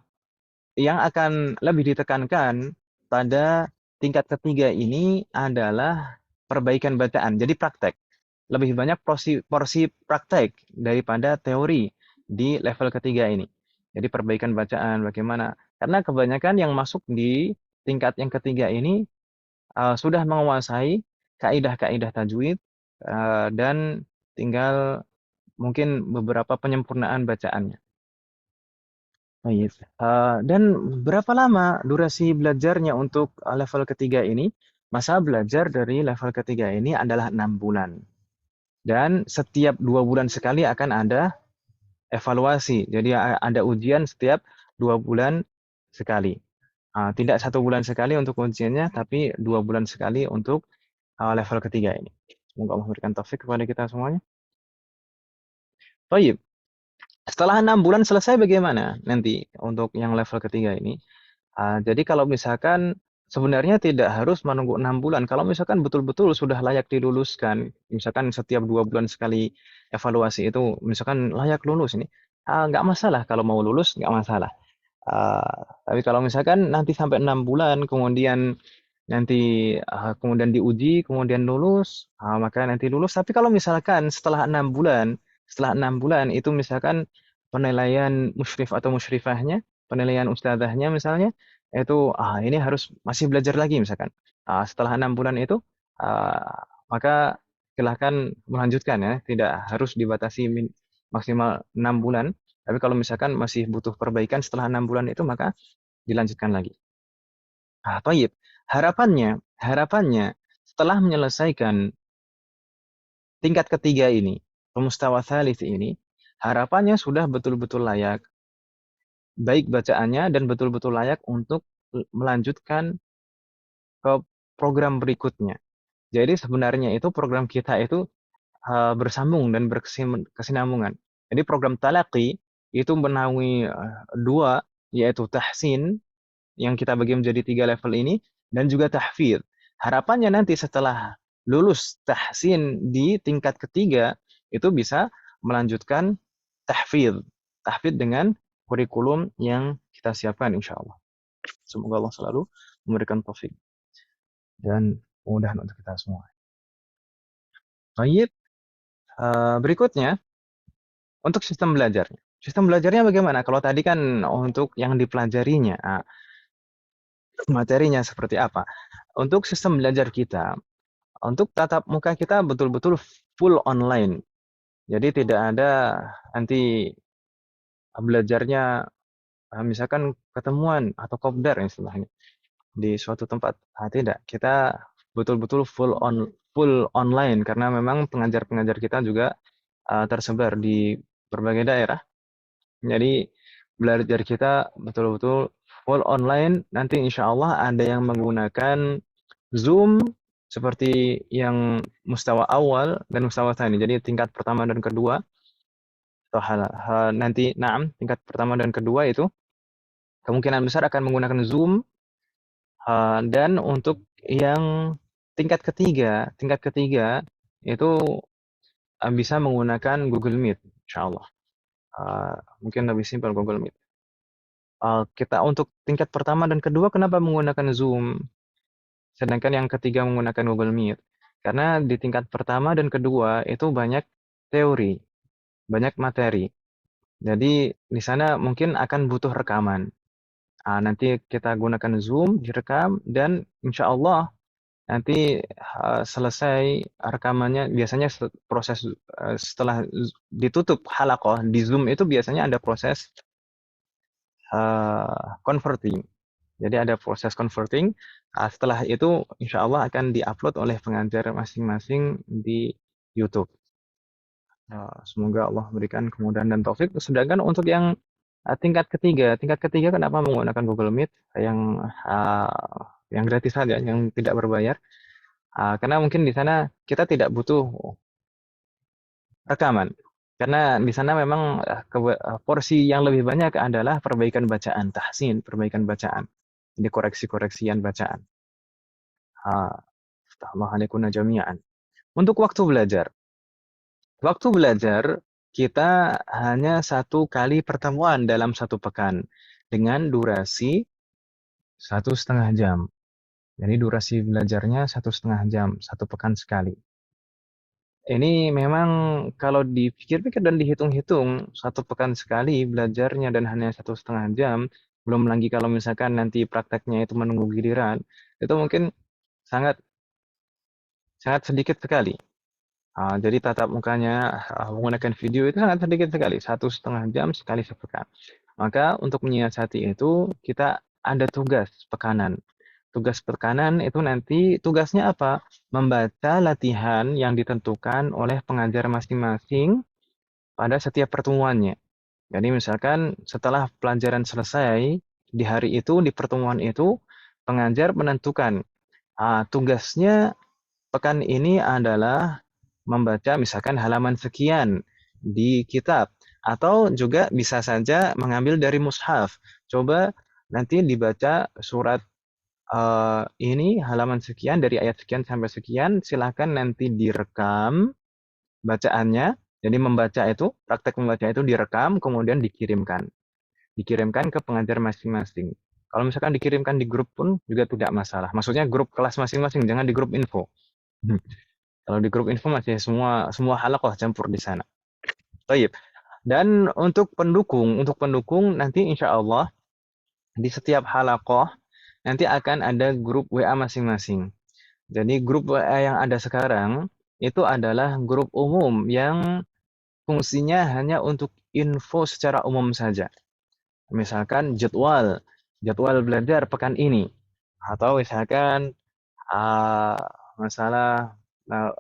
yang akan lebih ditekankan pada tingkat ketiga ini adalah perbaikan bacaan. Jadi praktek. lebih banyak porsi praktek daripada teori di level ketiga ini. Jadi perbaikan bacaan bagaimana? Karena kebanyakan yang masuk di tingkat yang ketiga ini sudah menguasai kaidah-kaidah tajwid dan tinggal mungkin beberapa penyempurnaan bacaannya. Baik. Dan berapa lama durasi belajarnya untuk level ketiga ini? Masa belajar dari level ketiga ini adalah 6 bulan. Dan setiap 2 bulan sekali akan ada evaluasi. Jadi ada ujian setiap 2 bulan sekali. Tidak 1 bulan sekali untuk ujiannya, tapi 2 bulan sekali untuk level ketiga ini. Semoga Allah memberikan taufik kepada kita semuanya. Baik. Setelah 6 bulan selesai bagaimana nanti untuk yang level ketiga ini? Jadi kalau misalkan sebenarnya tidak harus menunggu 6 bulan. Kalau misalkan betul-betul sudah layak diluluskan, misalkan setiap 2 bulan sekali evaluasi itu, misalkan layak lulus ini, nggak masalah kalau mau lulus, nggak masalah. Tapi kalau misalkan nanti sampai 6 bulan, kemudian diuji, kemudian lulus, maka nanti lulus. Tapi kalau misalkan setelah 6 bulan itu misalkan penilaian musyrif atau musyrifahnya, penilaian ustadzahnya misalnya, itu ini harus masih belajar lagi misalkan. Setelah 6 bulan itu, maka silahkan melanjutkan ya, tidak harus dibatasi maksimal 6 bulan. Tapi kalau misalkan masih butuh perbaikan setelah 6 bulan itu, maka dilanjutkan lagi. Toyib. Harapannya setelah menyelesaikan tingkat ketiga ini, mustawa tsalits ini, harapannya sudah betul-betul layak, baik bacaannya dan betul-betul layak untuk melanjutkan ke program berikutnya. Jadi sebenarnya itu program kita itu bersambung dan berkesinambungan. Jadi program talaqi itu menaungi dua, yaitu tahsin yang kita bagi menjadi 3 level ini, dan juga tahfidz. Harapannya nanti setelah lulus tahsin di tingkat ketiga, itu bisa melanjutkan tahfidz. Tahfidz dengan kurikulum yang kita siapkan insya Allah. Semoga Allah selalu memberikan taufik dan kemudahan untuk kita semua. Baik, berikutnya untuk sistem belajarnya. Sistem belajarnya bagaimana? Kalau tadi kan untuk yang dipelajarinya, materinya seperti apa? Untuk sistem belajar kita, untuk tatap muka kita betul-betul full online. Jadi tidak ada nanti belajarnya misalkan ketemuan atau kopdar istilahnya di suatu tempat. Tidak, kita betul-betul full online karena memang pengajar-pengajar kita juga tersebar di berbagai daerah. Jadi belajar kita betul-betul full online. Nanti insya Allah ada yang menggunakan Zoom seperti yang mustawa awal dan mustawa tani. Jadi tingkat pertama dan kedua atau nanti tingkat pertama dan kedua itu kemungkinan besar akan menggunakan Zoom, dan untuk yang tingkat ketiga itu bisa menggunakan Google Meet, insya Allah. Mungkin lebih simpel Google Meet. Kita untuk tingkat pertama dan kedua kenapa menggunakan Zoom, sedangkan yang ketiga menggunakan Google Meet? Karena di tingkat pertama dan kedua itu banyak teori, banyak materi. Jadi di sana mungkin akan butuh rekaman. Nanti kita gunakan Zoom, direkam, dan insya Allah nanti selesai rekamannya. Biasanya proses setelah ditutup halakoh di Zoom itu biasanya ada proses converting. Jadi ada proses converting. Setelah itu insya Allah akan diupload oleh pengajar masing-masing di YouTube. Semoga Allah memberikan kemudahan dan taufik. Sedangkan untuk yang tingkat ketiga kenapa menggunakan Google Meet yang gratis saja, yang tidak berbayar? Karena mungkin di sana kita tidak butuh rekaman. Karena di sana memang porsi yang lebih banyak adalah perbaikan bacaan, tahsin, perbaikan bacaan. Jadi koreksi-koreksian bacaan. Allah alaikuna jami'an. Untuk waktu belajar. Waktu belajar kita hanya 1 kali pertemuan dalam 1 pekan dengan durasi 1,5 jam. Jadi durasi belajarnya 1,5 jam, 1 pekan sekali. Ini memang kalau dipikir-pikir dan dihitung-hitung, 1 pekan sekali belajarnya dan hanya 1,5 jam, belum lagi kalau misalkan nanti prakteknya itu menunggu giliran, itu mungkin sangat sangat sedikit sekali. Jadi tatap mukanya menggunakan video itu sangat sedikit sekali, 1,5 jam sekali sepekan. Maka untuk menyiasati itu kita ada tugas pekanan. Tugas pekanan itu nanti tugasnya apa? Membaca latihan yang ditentukan oleh pengajar masing-masing pada setiap pertemuannya. Jadi misalkan setelah pelajaran selesai di hari itu, di pertemuan itu, pengajar menentukan tugasnya pekan ini adalah membaca misalkan halaman sekian di kitab, atau juga bisa saja mengambil dari mushaf. Coba nanti dibaca surat ini halaman sekian dari ayat sekian sampai sekian, silahkan nanti direkam bacaannya. Jadi membaca itu, praktek membaca itu direkam, kemudian dikirimkan. Dikirimkan ke pengajar masing-masing. Kalau misalkan dikirimkan di grup pun juga tidak masalah. Maksudnya grup kelas masing-masing, jangan di grup info. Kalau di grup info masih semua semua halakoh campur di sana. Baik. Dan untuk pendukung nanti insya Allah di setiap halakoh nanti akan ada grup WA masing-masing. Jadi grup WA yang ada sekarang itu adalah grup umum yang fungsinya hanya untuk info secara umum saja. Misalkan jadwal belajar pekan ini, atau misalkan uh, masalah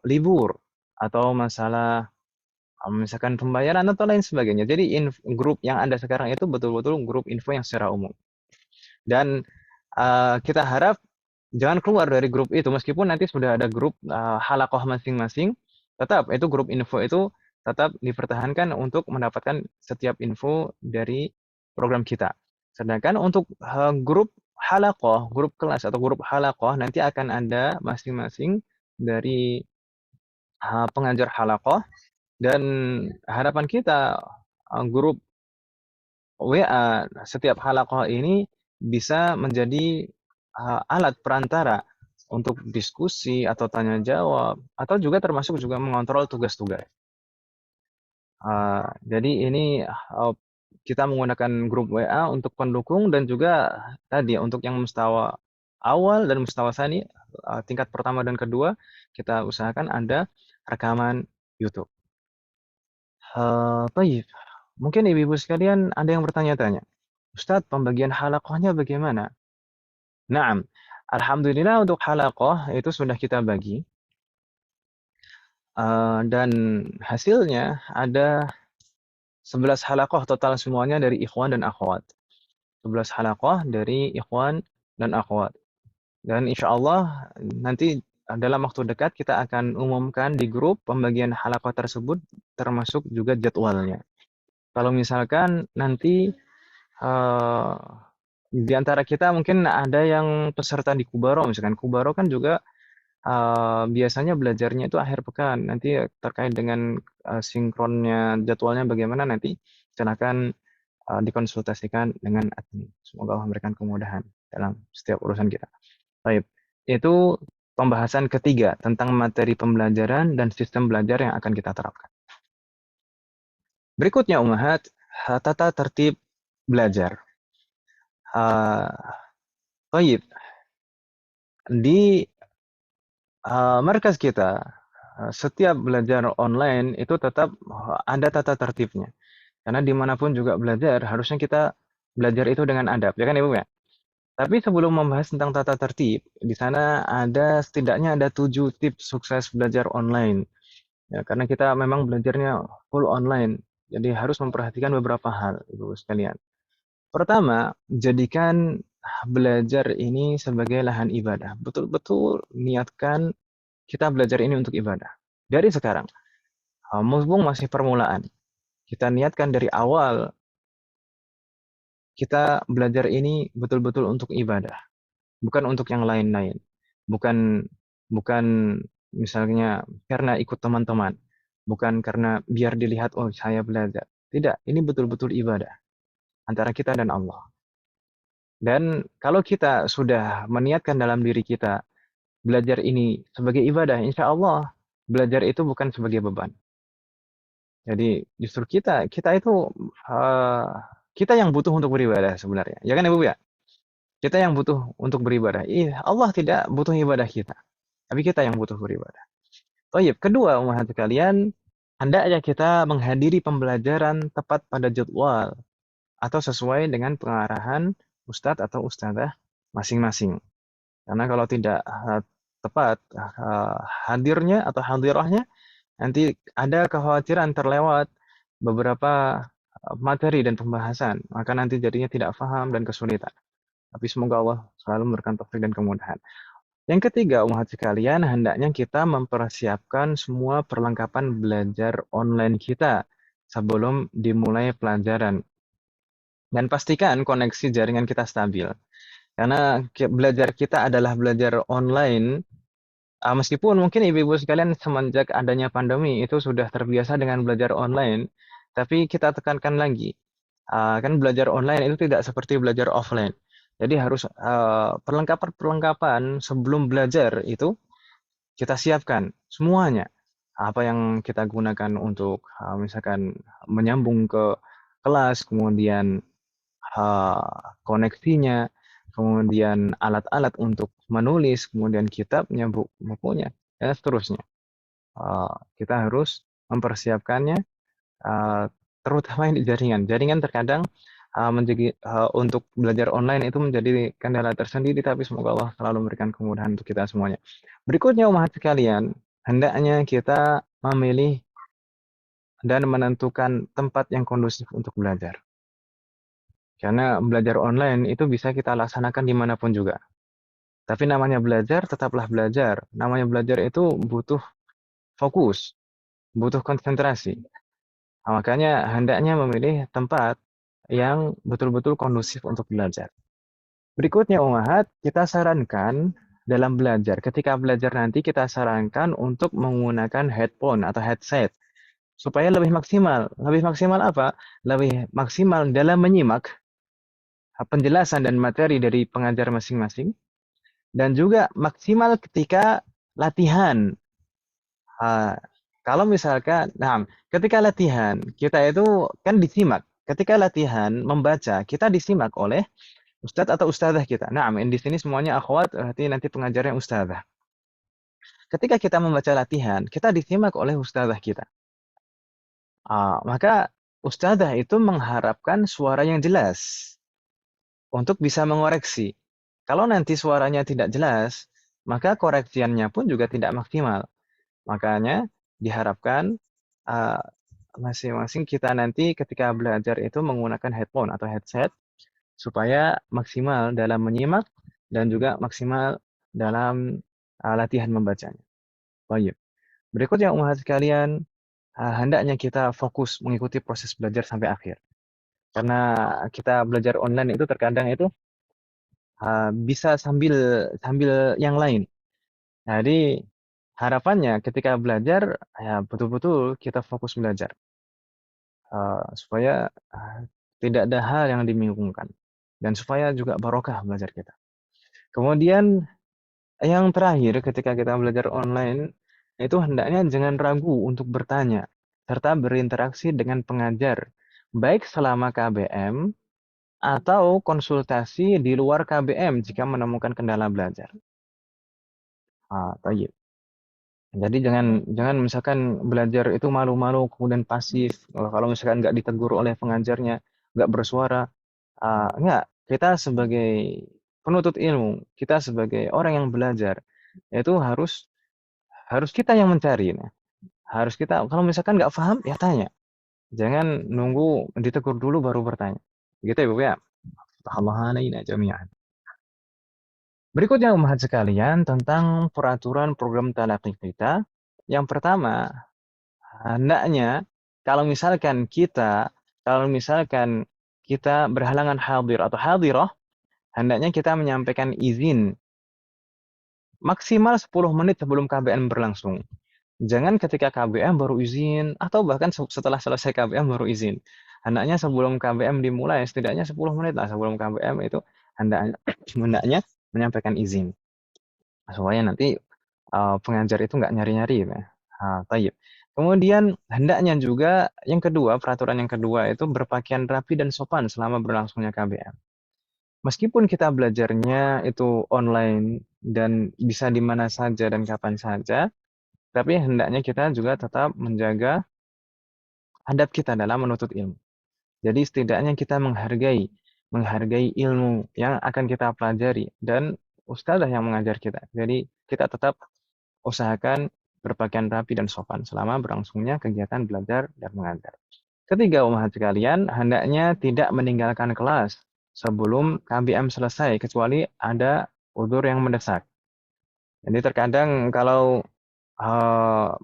libur, atau masalah misalkan pembayaran atau lain sebagainya. Jadi grup yang ada sekarang itu betul-betul grup info yang secara umum. Dan kita harap jangan keluar dari grup itu meskipun nanti sudah ada grup halakoh masing-masing, tetap itu grup info itu tetap dipertahankan untuk mendapatkan setiap info dari program kita. Sedangkan untuk grup halakoh, grup kelas atau grup halakoh nanti akan ada masing-masing dari pengajar halakoh, dan harapan kita grup WA setiap halakoh ini bisa menjadi alat perantara untuk diskusi atau tanya jawab, atau juga termasuk juga mengontrol tugas-tugas. Jadi ini kita menggunakan grup WA untuk pendukung dan juga tadi untuk yang mustawa awal dan mustawa sani, tingkat pertama dan kedua, kita usahakan ada rekaman YouTube. Baik, mungkin ibu-ibu sekalian ada yang bertanya-tanya, Ustadz, pembagian halakohnya bagaimana? Naam, alhamdulillah untuk halakoh itu sudah kita bagi, dan hasilnya ada 11 halakoh total semuanya dari ikhwan dan akhwat. 11 halakoh dari ikhwan dan akhwat. Dan insya Allah nanti dalam waktu dekat kita akan umumkan di grup pembagian halakoh tersebut termasuk juga jadwalnya. Kalau misalkan nanti eh, di antara kita mungkin ada yang peserta di Kubaro, misalkan Kubaro kan juga biasanya belajarnya itu akhir pekan. Nanti terkait dengan sinkronnya jadwalnya bagaimana nanti silakan dikonsultasikan dengan admin. Semoga Allah memberikan kemudahan dalam setiap urusan kita. Baik, itu pembahasan ketiga tentang materi pembelajaran dan sistem belajar yang akan kita terapkan. Berikutnya Ummahat, tata tertib belajar. Baik, di markas kita, setiap belajar online itu tetap ada tata tertibnya. Karena dimanapun juga belajar, harusnya kita belajar itu dengan adab, ya kan Ibu ya? Tapi sebelum membahas tentang tata tertib, di sana ada setidaknya ada 7 tips sukses belajar online. Ya, karena kita memang belajarnya full online, jadi harus memperhatikan beberapa hal, Ibu sekalian. Pertama, jadikan belajar ini sebagai lahan ibadah. Betul-betul niatkan kita belajar ini untuk ibadah. Dari sekarang, mumpung masih permulaan, kita niatkan dari awal kita belajar ini betul-betul untuk ibadah, bukan untuk yang lain-lain. Bukan bukan misalnya karena ikut teman-teman, bukan karena biar dilihat oh saya belajar. Tidak, ini betul-betul ibadah antara kita dan Allah. Dan kalau kita sudah meniatkan dalam diri kita belajar ini sebagai ibadah, insya Allah belajar itu bukan sebagai beban. Jadi justru kita itu eh, kita yang butuh untuk beribadah sebenarnya. Ya kan Ibu ya? Kita yang butuh untuk beribadah. Allah tidak butuh ibadah kita, tapi kita yang butuh beribadah. Oh iya, kedua umat sekalian, hendaknya kita menghadiri pembelajaran tepat pada jadwal atau sesuai dengan pengarahan ustadz atau ustadzah masing-masing. Karena kalau tidak tepat hadirnya atau hadirahnya, nanti ada kekhawatiran terlewat beberapa materi dan pembahasan, maka nanti jadinya tidak paham dan kesulitan. Tapi semoga Allah selalu memberikan taufik dan kemudahan. Yang ketiga, umat sekalian, hendaknya kita mempersiapkan semua perlengkapan belajar online kita sebelum dimulai pelajaran. Dan pastikan koneksi jaringan kita stabil. Karena belajar kita adalah belajar online, meskipun mungkin ibu-ibu sekalian semenjak adanya pandemi itu sudah terbiasa dengan belajar online, tapi kita tekankan lagi, kan belajar online itu tidak seperti belajar offline. Jadi harus perlengkapan-perlengkapan sebelum belajar itu kita siapkan semuanya. Apa yang kita gunakan untuk misalkan menyambung ke kelas, kemudian koneksinya, kemudian alat-alat untuk menulis, kemudian kitabnya, bukunya, dan seterusnya. Kita harus mempersiapkannya, terutama yang di jaringan. Jaringan terkadang menjadi untuk belajar online itu menjadi kendala tersendiri, tapi semoga Allah selalu memberikan kemudahan untuk kita semuanya. Berikutnya, umat sekalian, hendaknya kita memilih dan menentukan tempat yang kondusif untuk belajar. Karena belajar online itu bisa kita laksanakan dimanapun juga. Tapi namanya belajar, tetaplah belajar. Namanya belajar itu butuh fokus, butuh konsentrasi. Makanya hendaknya memilih tempat yang betul-betul kondusif untuk belajar. Berikutnya, Umahat, kita sarankan dalam belajar. Ketika belajar nanti kita sarankan untuk menggunakan headphone atau headset. Supaya lebih maksimal. Lebih maksimal apa? Lebih maksimal dalam menyimak penjelasan dan materi dari pengajar masing-masing. Dan juga maksimal ketika latihan. Ah, kalau misalkan, nah, ketika latihan kita itu kan disimak. Ketika latihan membaca, kita disimak oleh ustadz atau ustadzah kita. Nah, di sini semuanya akhwat, berarti nanti pengajarnya ustadzah. Ketika kita membaca latihan, kita disimak oleh ustadzah kita. Maka ustadzah itu mengharapkan suara yang jelas untuk bisa mengoreksi. Kalau nanti suaranya tidak jelas, maka koreksiannya pun juga tidak maksimal. Makanya diharapkan uh, masing-masing kita nanti ketika belajar itu menggunakan headphone atau headset supaya maksimal dalam menyimak dan juga maksimal dalam latihan membacanya. Baik. Berikutnya umat sekalian, hendaknya kita fokus mengikuti proses belajar sampai akhir. Karena kita belajar online itu terkadang itu bisa sambil sambil yang lain. Jadi harapannya ketika belajar ya betul-betul kita fokus belajar supaya tidak ada hal yang dibingungkan dan supaya juga barokah belajar kita. Kemudian yang terakhir ketika kita belajar online itu hendaknya jangan ragu untuk bertanya serta berinteraksi dengan pengajar baik selama KBM atau konsultasi di luar KBM jika menemukan kendala belajar. Baik. Jadi jangan jangan misalkan belajar itu malu-malu kemudian pasif. Kalau misalkan nggak ditegur oleh pengajarnya, nggak bersuara, nggak. Kita sebagai penuntut ilmu, kita sebagai orang yang belajar, itu harus harus kita yang mencari. Nah. Harus kita kalau misalkan nggak paham ya tanya. Jangan nunggu ditegur dulu baru bertanya. Gitu ya, Bu ya. Allahana jami'an. Berikutnya umat sekalian tentang peraturan program talaqi kita. Yang pertama, hendaknya kalau misalkan kita berhalangan hadir atau hadirah, hendaknya kita menyampaikan izin maksimal 10 menit sebelum KBM berlangsung. Jangan ketika KBM baru izin atau bahkan setelah selesai KBM baru izin. Hendaknya sebelum KBM dimulai setidaknya 10 menit lah sebelum KBM itu hendaknya hendaknya menyampaikan izin supaya nanti pengajar itu nggak nyari-nyari ya. Tayyib. Kemudian hendaknya juga yang kedua, peraturan yang kedua itu berpakaian rapi dan sopan selama berlangsungnya KBM. Meskipun kita belajarnya itu online dan bisa di mana saja dan kapan saja, tapi hendaknya kita juga tetap menjaga adab kita dalam menuntut ilmu. Jadi setidaknya kita menghargai ilmu yang akan kita pelajari dan ustazah yang mengajar kita. Jadi kita tetap usahakan berpakaian rapi dan sopan selama berlangsungnya kegiatan belajar dan mengajar. Ketiga, umat sekalian, hendaknya tidak meninggalkan kelas sebelum KBM selesai, kecuali ada udzur yang mendesak. Jadi terkadang kalau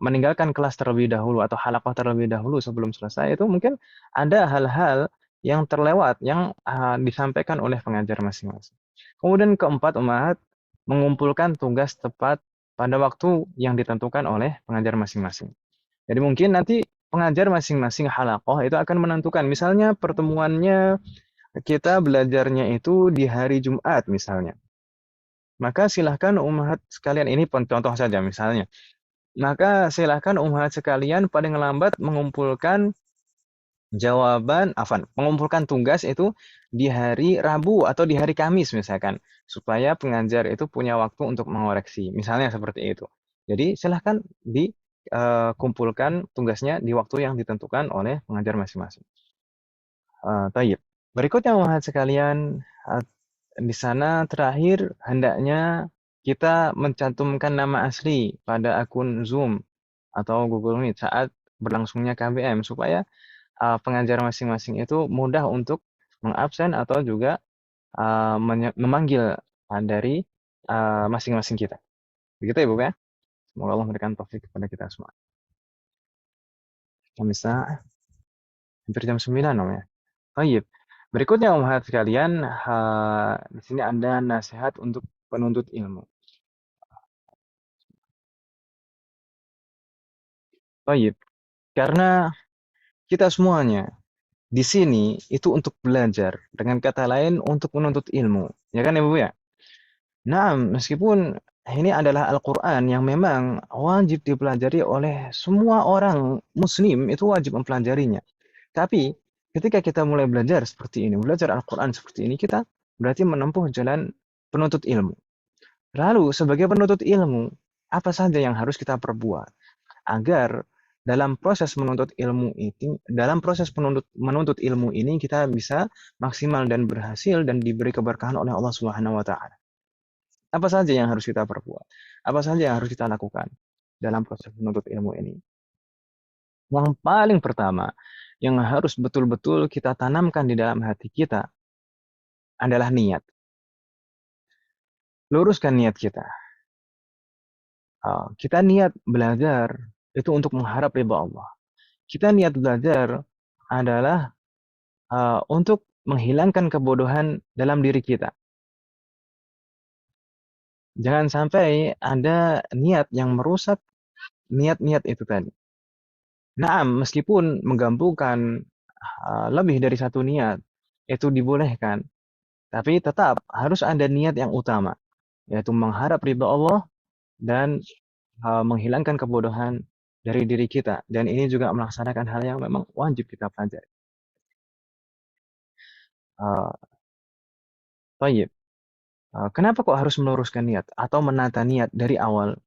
meninggalkan kelas terlebih dahulu atau halaqah terlebih dahulu sebelum selesai, itu mungkin ada hal-hal yang terlewat yang disampaikan oleh pengajar masing-masing. Kemudian keempat, umat mengumpulkan tugas tepat pada waktu yang ditentukan oleh pengajar masing-masing. Jadi mungkin nanti pengajar masing-masing halaqah itu akan menentukan, misalnya pertemuannya kita belajarnya itu di hari Jumat misalnya. Maka silahkan umat sekalian, ini contoh saja misalnya. Maka silahkan umat sekalian paling lambat mengumpulkan mengumpulkan tugas itu di hari Rabu atau di hari Kamis misalkan, supaya pengajar itu punya waktu untuk mengoreksi, misalnya seperti itu. Jadi silahkan dikumpulkan tugasnya di waktu yang ditentukan oleh pengajar masing-masing. Tayyib. Berikutnya umat sekalian, di sana terakhir hendaknya kita mencantumkan nama asli pada akun Zoom atau Google Meet saat berlangsungnya KBM supaya pengajar masing-masing itu mudah untuk mengabsen atau juga memanggil dari masing-masing kita. Begitu ya, Bu ya. Semoga Allah memberikan taufik kepada kita semua. Bisa hampir jam 9 Om ya. Baik. Berikutnya Om Hat sekalian, di sini ada nasihat untuk penuntut ilmu. Baik. Karena kita semuanya di sini itu untuk belajar, dengan kata lain untuk menuntut ilmu. Ya kan Ibu ya? Nah, meskipun ini adalah Al-Quran yang memang wajib dipelajari oleh semua orang Muslim, itu wajib mempelajarinya. Tapi ketika kita mulai belajar seperti ini, belajar Al-Quran seperti ini, kita berarti menempuh jalan penuntut ilmu. Lalu sebagai penuntut ilmu, apa saja yang harus kita perbuat agar dalam proses menuntut ilmu itu, dalam proses menuntut ilmu ini kita bisa maksimal dan berhasil dan diberi keberkahan oleh Allah Subhanahu wa taala. Apa saja yang harus kita perbuat? Apa saja yang harus kita lakukan dalam proses menuntut ilmu ini? Yang paling pertama, yang harus betul-betul kita tanamkan di dalam hati kita adalah niat. Luruskan niat kita. Kita niat belajar itu untuk mengharap ridha Allah. Kita niat belajar adalah untuk menghilangkan kebodohan dalam diri kita. Jangan sampai ada niat yang merusak niat-niat itu tadi. Naam, meskipun menggabungkan lebih dari satu niat, itu dibolehkan. Tapi tetap harus ada niat yang utama, yaitu mengharap ridha Allah dan menghilangkan kebodohan dari diri kita. Dan ini juga melaksanakan hal yang memang wajib kita pelajari. Uh, Tayyib. Kenapa kok harus meluruskan niat atau menata niat dari awal?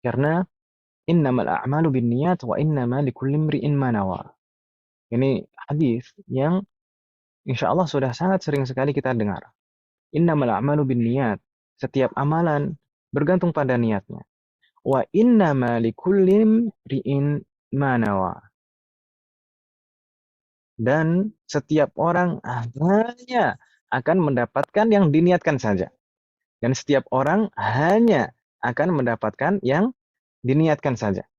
Karena innamal a'malu binniyat wa innama likulli imri'in ma nawa. Ini hadis yang insya Allah sudah sangat sering sekali kita dengar. Innamal a'malu binniyat. Setiap amalan bergantung pada niatnya. Wa innama likulli imri'in ma nawa. Dan setiap orang hanya akan mendapatkan yang diniatkan saja. Dan setiap orang hanya akan mendapatkan yang diniatkan saja.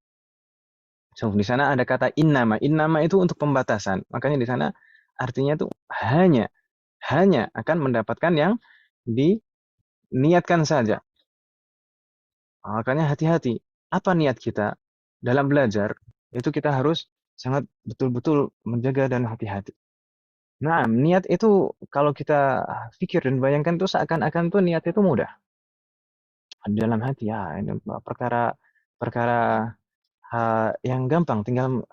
So, di sana ada kata innama. Innama itu untuk pembatasan. Makanya di sana artinya itu hanya akan mendapatkan yang diniatkan saja. Makanya hati-hati. Apa niat kita dalam belajar? Itu kita harus sangat betul-betul menjaga dan hati-hati. Nah, niat itu kalau kita pikir dan bayangkan tuh seakan-akan tuh niat itu mudah. Di dalam hati ya, ini perkara perkara yang gampang, tinggal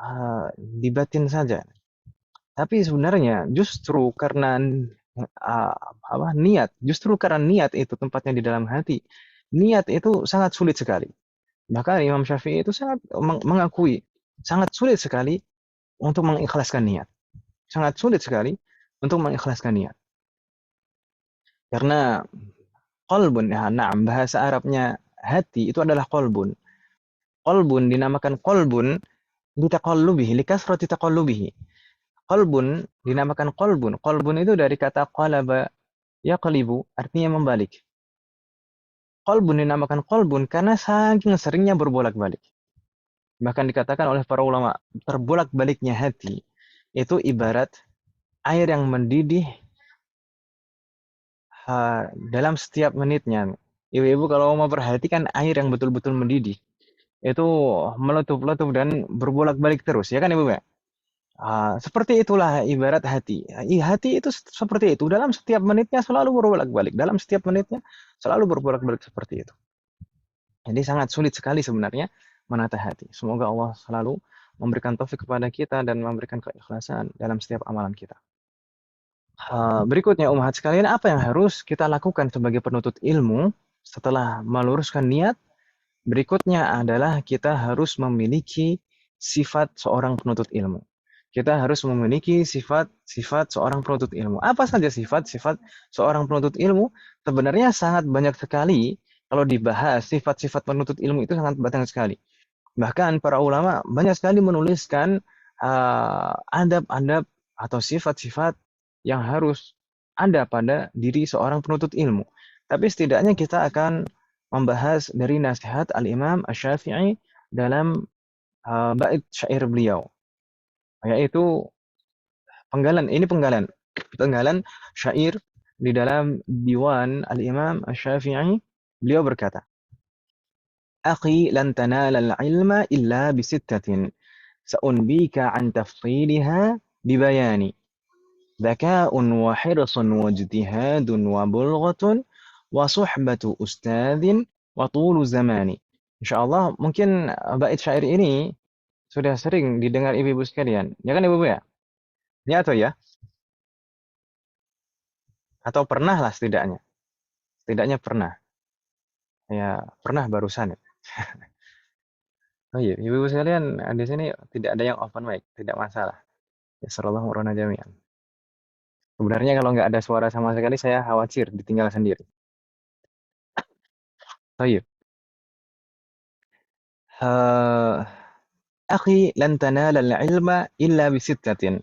dibatin saja. Tapi sebenarnya justru karena niat, justru karena niat itu tempatnya di dalam hati. Niat itu sangat sulit sekali. Bahkan Imam Syafi'i itu sangat mengakui sangat sulit sekali untuk mengikhlaskan niat. Sangat sulit sekali untuk mengikhlaskan niat. Karena qalbun, ya, nah, bahasa Arabnya hati itu adalah qalbun. Qalbun dinamakan qalbun litaqallubihi, likasrati taqallubihi. Qalbun dinamakan qalbun. Qalbun itu dari kata qalaba yaqlibu, artinya membalik. Qalbun dinamakan qalbun karena saking seringnya berbolak-balik. Bahkan dikatakan oleh para ulama, terbolak-baliknya hati itu ibarat air yang mendidih dalam setiap menitnya. Ibu-ibu kalau mau perhatikan air yang betul-betul mendidih, itu meletup-letup dan berbolak-balik terus, ya kan Ibu ya? Seperti itulah ibarat hati. Hati itu seperti itu. Dalam setiap menitnya selalu berbolak-balik. Dalam setiap menitnya selalu berbolak-balik seperti itu. Jadi sangat sulit sekali sebenarnya menata hati. Semoga Allah selalu memberikan taufik kepada kita dan memberikan keikhlasan dalam setiap amalan kita. Berikutnya umat sekalian, apa yang harus kita lakukan sebagai penuntut ilmu setelah meluruskan niat? Berikutnya adalah kita harus memiliki sifat seorang penuntut ilmu. Kita harus memiliki sifat-sifat seorang penuntut ilmu. Apa saja sifat-sifat seorang penuntut ilmu? Sebenarnya sangat banyak sekali. Kalau dibahas sifat-sifat penuntut ilmu itu sangat banyak sekali. Bahkan para ulama banyak sekali menuliskan adab-adab atau sifat-sifat yang harus ada pada diri seorang penuntut ilmu. Tapi setidaknya kita akan membahas dari nasihat Al-Imam Asy-Syafi'i dalam bait syair beliau, yaitu penggalan syair di dalam diwan Al-Imam Asy-Syafi'i. Beliau berkata, "Akhi lan tanala al-ilma illa bisittatin. سأنبيك عن تفصيلها ببيان ذكاء وحرص واجتهاد وبلغة وصحبة أستاذ وطول زمان." Insya Allah mungkin bait syair ini sudah sering didengar ibu-ibu sekalian. Ya kan ibu-ibu ya? Ya atau ya? Atau pernah lah setidaknya. Setidaknya pernah. Ya pernah barusan ya. Oh iya, ibu-ibu sekalian di sini tidak ada yang open mic, tidak masalah. Ya sallallahu warana jami'an. Sebenarnya kalau nggak ada suara sama sekali, saya khawatir ditinggal sendiri. طيب أخي لن تنال العلم إلا بستة.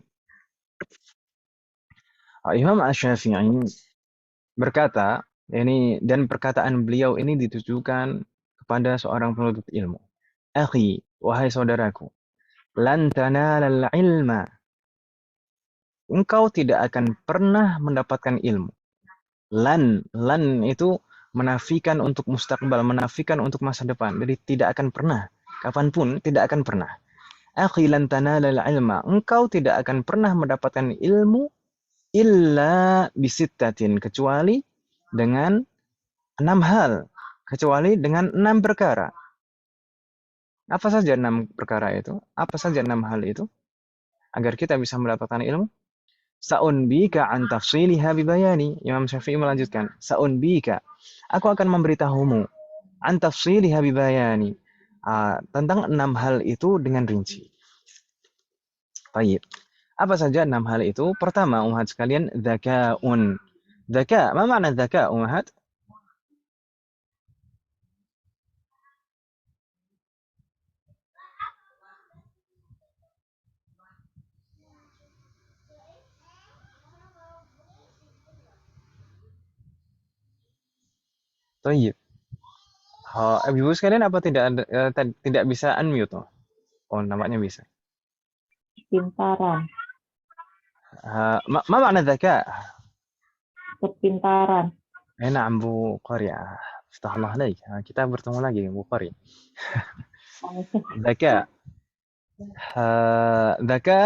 Imam Asy-Syafi'i berkata, ini dan perkataan beliau ini ditujukan kepada seorang penuntut ilmu. Akhi, wahai saudaraku, lan tanalal ilma, engkau tidak akan pernah mendapatkan ilmu. Lan itu menafikan untuk mustakbal, menafikan untuk masa depan. Jadi tidak akan pernah, kapanpun tidak akan pernah. Akhi lan tanalal ilma, engkau tidak akan pernah mendapatkan ilmu illa bisittatin, kecuali dengan 6 hal, kecuali dengan 6 perkara. Apa saja 6 perkara itu? Apa saja 6 hal itu? Agar kita bisa mendapatkan ilmu. Sa'unbika an tafsiliha bibayani. Imam Syafi'i melanjutkan, Sa'unbika, aku akan memberitahumu an tafsiliha bibayani, tentang 6 hal itu dengan rinci. Baik. Apa saja 6 hal itu? Pertama, umat sekalian, dzakaun. Dzaka, apa makna dzaka, umat? Baik. Ibu sekalian apa tidak tidak bisa unmute? Oh, nampaknya bisa. Pintaran. Ma makna dzaka? Kepintaran. Na'am Bu Qari. Astaghfirullah alaik. Kita bertemu lagi Bu Qari. Dzaka. Dzaka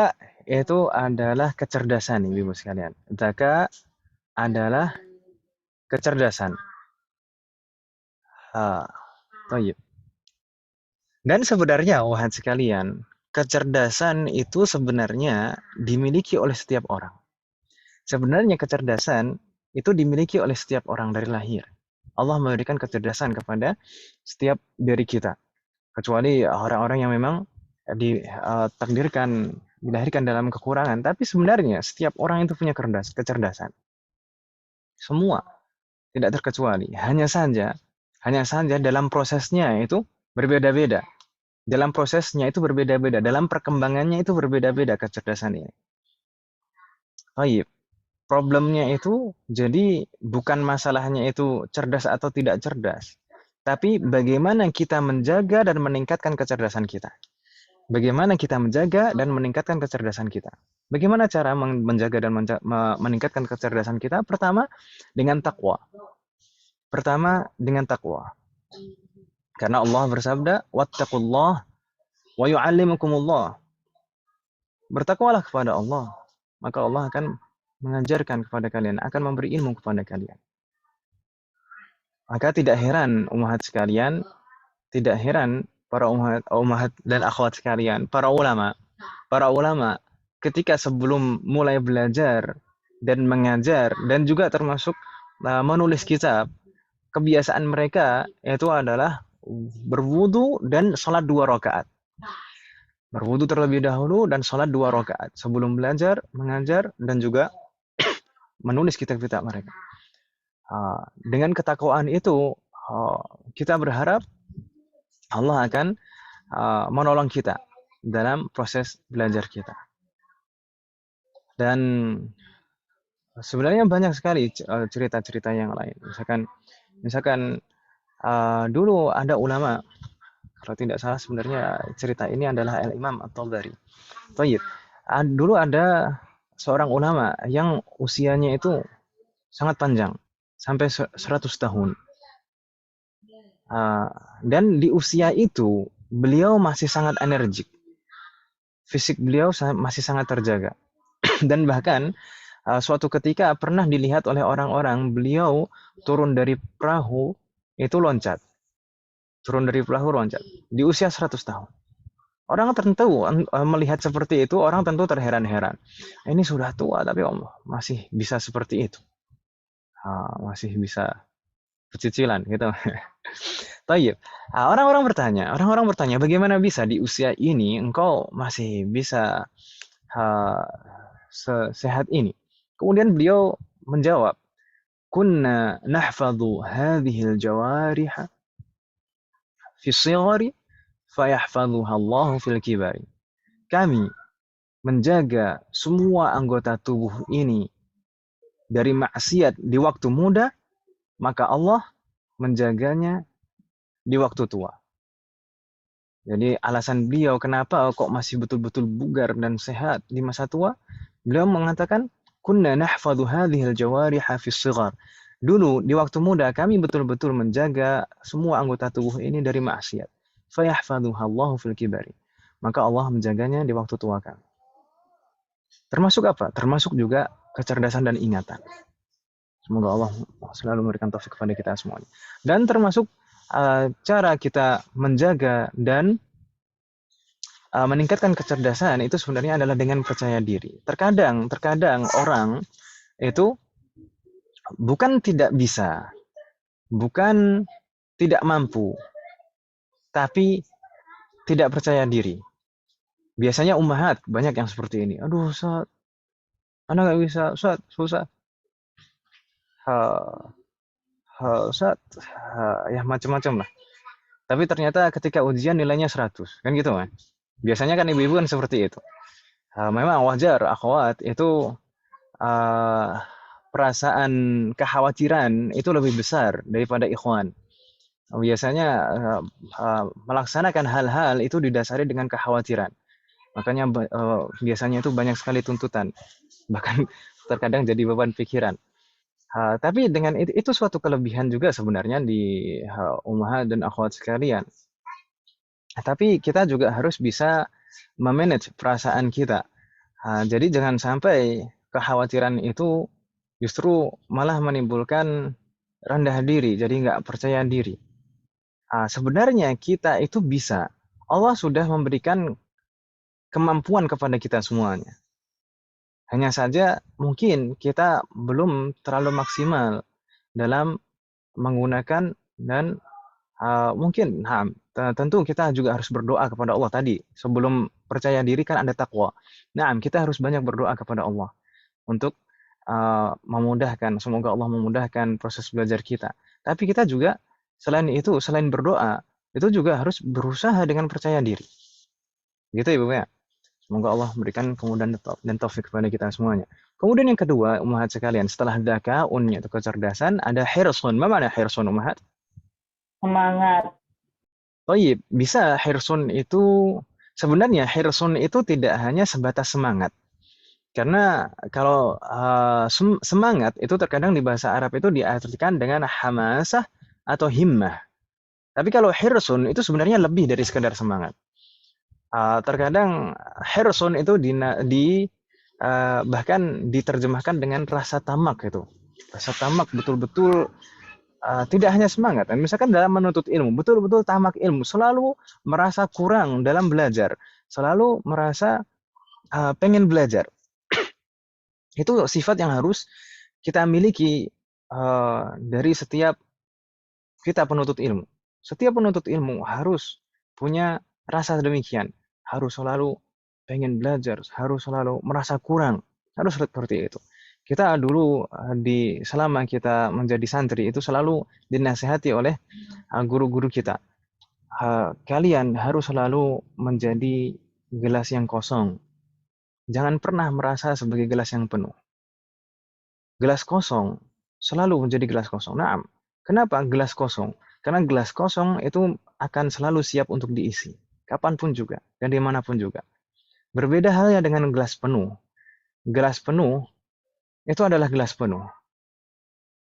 itu adalah kecerdasan Ibu sekalian. Dzaka adalah kecerdasan. Baik. Dan sebenarnya, wahai sekalian, kecerdasan itu sebenarnya dimiliki oleh setiap orang. Sebenarnya kecerdasan itu dimiliki oleh setiap orang dari lahir. Allah memberikan kecerdasan kepada setiap dari kita. Kecuali orang-orang yang memang ditakdirkan dilahirkan dalam kekurangan. Tapi sebenarnya setiap orang itu punya kecerdasan. Semua, tidak terkecuali. Hanya saja dalam prosesnya itu berbeda-beda. Dalam prosesnya itu berbeda-beda. Dalam perkembangannya itu berbeda-beda kecerdasan ini. Baik. Problemnya itu jadi bukan masalahnya itu cerdas atau tidak cerdas. Tapi bagaimana kita menjaga dan meningkatkan kecerdasan kita. Bagaimana kita menjaga dan meningkatkan kecerdasan kita. Bagaimana cara menjaga dan meningkatkan kecerdasan kita? Pertama, dengan takwa. Karena Allah bersabda, "Wattaqullah wa yu'allimukumullah." Bertakwalah kepada Allah, maka Allah akan mengajarkan kepada kalian, akan memberi ilmu kepada kalian. Maka tidak heran ummahat sekalian, tidak heran para ummahat dan akhwat sekalian, para ulama ketika sebelum mulai belajar dan mengajar dan juga termasuk menulis kitab, kebiasaan mereka itu adalah berwudu dan sholat 2 rakaat. Berwudu terlebih dahulu dan sholat 2 rakaat sebelum belajar, mengajar dan juga menulis kitab-kitab mereka. Dengan ketakwaan itu kita berharap Allah akan menolong kita dalam proses belajar kita. Dan sebenarnya banyak sekali cerita-cerita yang lain. Misalkan dulu ada ulama, kalau tidak salah sebenarnya cerita ini adalah Al-Imam At-Tabari. Dulu ada seorang ulama yang usianya itu sangat panjang, sampai 100 tahun. Dan di usia itu, beliau masih sangat energik. Fisik beliau masih sangat terjaga. Dan bahkan suatu ketika pernah dilihat oleh orang-orang, beliau turun dari perahu, itu loncat. Di usia 100 tahun. Orang tentu melihat seperti itu, orang tentu terheran-heran. Ini sudah tua, tapi Allah masih bisa seperti itu. Masih bisa pecicilan gitu. Tayyib. Orang-orang bertanya, bagaimana bisa di usia ini engkau masih bisa sehat ini? Kemudian beliau menjawab, "Kunna nahfadhu hadhil jawariha fi shighari fayahfadhuha Allahu fil kibari." Kami menjaga semua anggota tubuh ini dari maksiat di waktu muda, maka Allah menjaganya di waktu tua. Jadi alasan beliau kenapa kok masih betul-betul bugar dan sehat di masa tua, beliau mengatakan, "Kunna nahfadhu hadhil jawariha fi shighar." Dulu di waktu muda kami betul-betul menjaga semua anggota tubuh ini dari maksiat. Fayahfadhuha Allahu fil kibari. Maka Allah menjaganya di waktu tua kami. Termasuk apa? Termasuk juga kecerdasan dan ingatan. Semoga Allah selalu memberikan taufik kepada kita semuanya. Dan termasuk cara kita menjaga dan meningkatkan kecerdasan itu sebenarnya adalah dengan percaya diri. Terkadang orang itu bukan tidak bisa, bukan tidak mampu, tapi tidak percaya diri. Biasanya ummahat banyak yang seperti ini. Aduh, Ustaz, anak nggak bisa, Ustaz, susah. Ustaz, ya macam-macam lah. Tapi ternyata ketika ujian nilainya 100, kan gitu kan. Biasanya kan ibu-ibu kan seperti itu. Memang wajar, akhwat, itu perasaan kekhawatiran itu lebih besar daripada ikhwan. Biasanya melaksanakan hal-hal itu didasari dengan kekhawatiran. Makanya biasanya itu banyak sekali tuntutan. Bahkan terkadang jadi beban pikiran. Tapi dengan itu suatu kelebihan juga sebenarnya di ummahat dan akhwat sekalian. Tapi kita juga harus bisa memanage perasaan kita. Jadi jangan sampai kekhawatiran itu justru malah menimbulkan rendah diri, jadi nggak percaya diri. Sebenarnya kita itu bisa. Allah sudah memberikan kemampuan kepada kita semuanya. Hanya saja mungkin kita belum terlalu maksimal dalam menggunakan dan mungkin tentu kita juga harus berdoa kepada Allah tadi. Sebelum percaya diri kan ada takwa. Nah, kita harus banyak berdoa kepada Allah untuk memudahkan, semoga Allah memudahkan proses belajar kita. Tapi kita juga selain itu, selain berdoa, itu juga harus berusaha dengan percaya diri. Gitu ya, Bu ya. Semoga Allah memberikan kemudahan dan taufik kepada kita semuanya. Kemudian yang kedua, umahat sekalian, setelah dakaun yaitu kecerdasan, ada hirsun. Apa makna hirsun, umahat? Semangat. Toyib, bisa hirsun itu, sebenarnya hirsun itu tidak hanya sebatas semangat. Karena kalau semangat itu terkadang di bahasa Arab itu diartikan dengan hamasah atau himmah. Tapi kalau hirsun itu sebenarnya lebih dari sekedar semangat. Terkadang hirsun itu bahkan diterjemahkan dengan rasa tamak itu. Rasa tamak betul-betul tidak hanya semangat. Dan misalkan dalam menuntut ilmu, betul-betul tamak ilmu, selalu merasa kurang dalam belajar, selalu merasa pengen belajar. Itu sifat yang harus kita miliki dari setiap kita penuntut ilmu. Setiap penuntut ilmu harus punya rasa demikian. Harus selalu pengen belajar, harus selalu merasa kurang. Harus seperti itu. Kita dulu selama kita menjadi santri itu selalu dinasihati oleh guru-guru kita. Kalian harus selalu menjadi gelas yang kosong. Jangan pernah merasa sebagai gelas yang penuh. Gelas kosong selalu menjadi gelas kosong. Nah, kenapa gelas kosong? Karena gelas kosong itu akan selalu siap untuk diisi. Kapanpun juga, dan dimanapun juga. Berbeda halnya dengan gelas penuh. Gelas penuh itu adalah gelas penuh.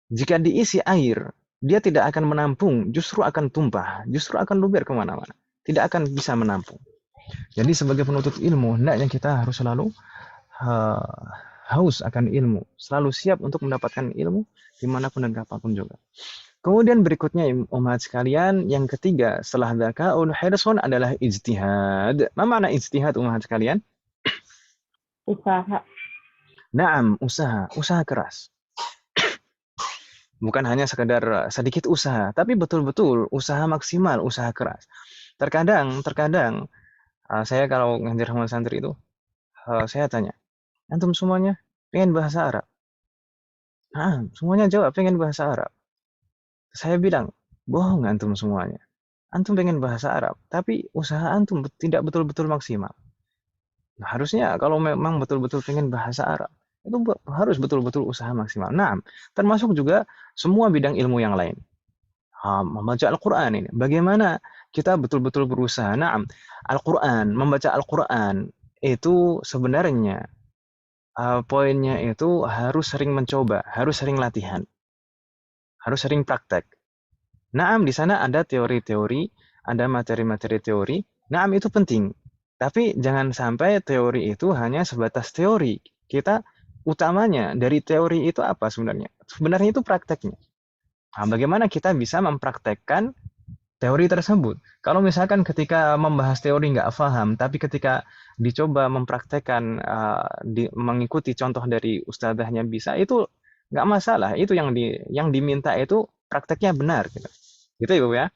Jika diisi air, dia tidak akan menampung, justru akan tumpah, justru akan luber kemana-mana. Tidak akan bisa menampung. Jadi sebagai penuntut ilmu, hendaknya kita harus selalu haus akan ilmu, selalu siap untuk mendapatkan ilmu dimanapun dan kapanpun juga. Kemudian berikutnya umat sekalian, yang ketiga setelah dzakaun hirsun adalah ijtihad. Apa makna ijtihad umat sekalian? Usaha. Naam, usaha keras. Bukan hanya sekedar sedikit usaha, tapi betul-betul usaha maksimal, usaha keras. Terkadang saya kalau ngajar sama santri itu, saya tanya, antum semuanya pengen bahasa Arab? Nah, semuanya jawab pengen bahasa Arab. Saya bilang, bohong antum semuanya. Antum pengen bahasa Arab, tapi usaha antum tidak betul-betul maksimal. Nah, harusnya kalau memang betul-betul pengen bahasa Arab, itu harus betul-betul usaha maksimal. Nah, termasuk juga semua bidang ilmu yang lain. Membaca Al-Quran ini. Bagaimana kita betul-betul berusaha? Nah, Al-Quran, membaca Al-Quran itu sebenarnya poinnya itu harus sering mencoba, harus sering latihan, harus sering praktek. Naam, di sana ada teori-teori, ada materi-materi teori. Naam, itu penting. Tapi jangan sampai teori itu hanya sebatas teori. Kita utamanya dari teori itu apa sebenarnya? Sebenarnya itu prakteknya. Nah, bagaimana kita bisa mempraktekkan teori tersebut? Kalau misalkan ketika membahas teori nggak paham, tapi ketika dicoba mempraktekkan, mengikuti contoh dari ustadzahnya bisa, itu nggak masalah. Itu yang diminta itu prakteknya benar. Gitu ya, Bu ya.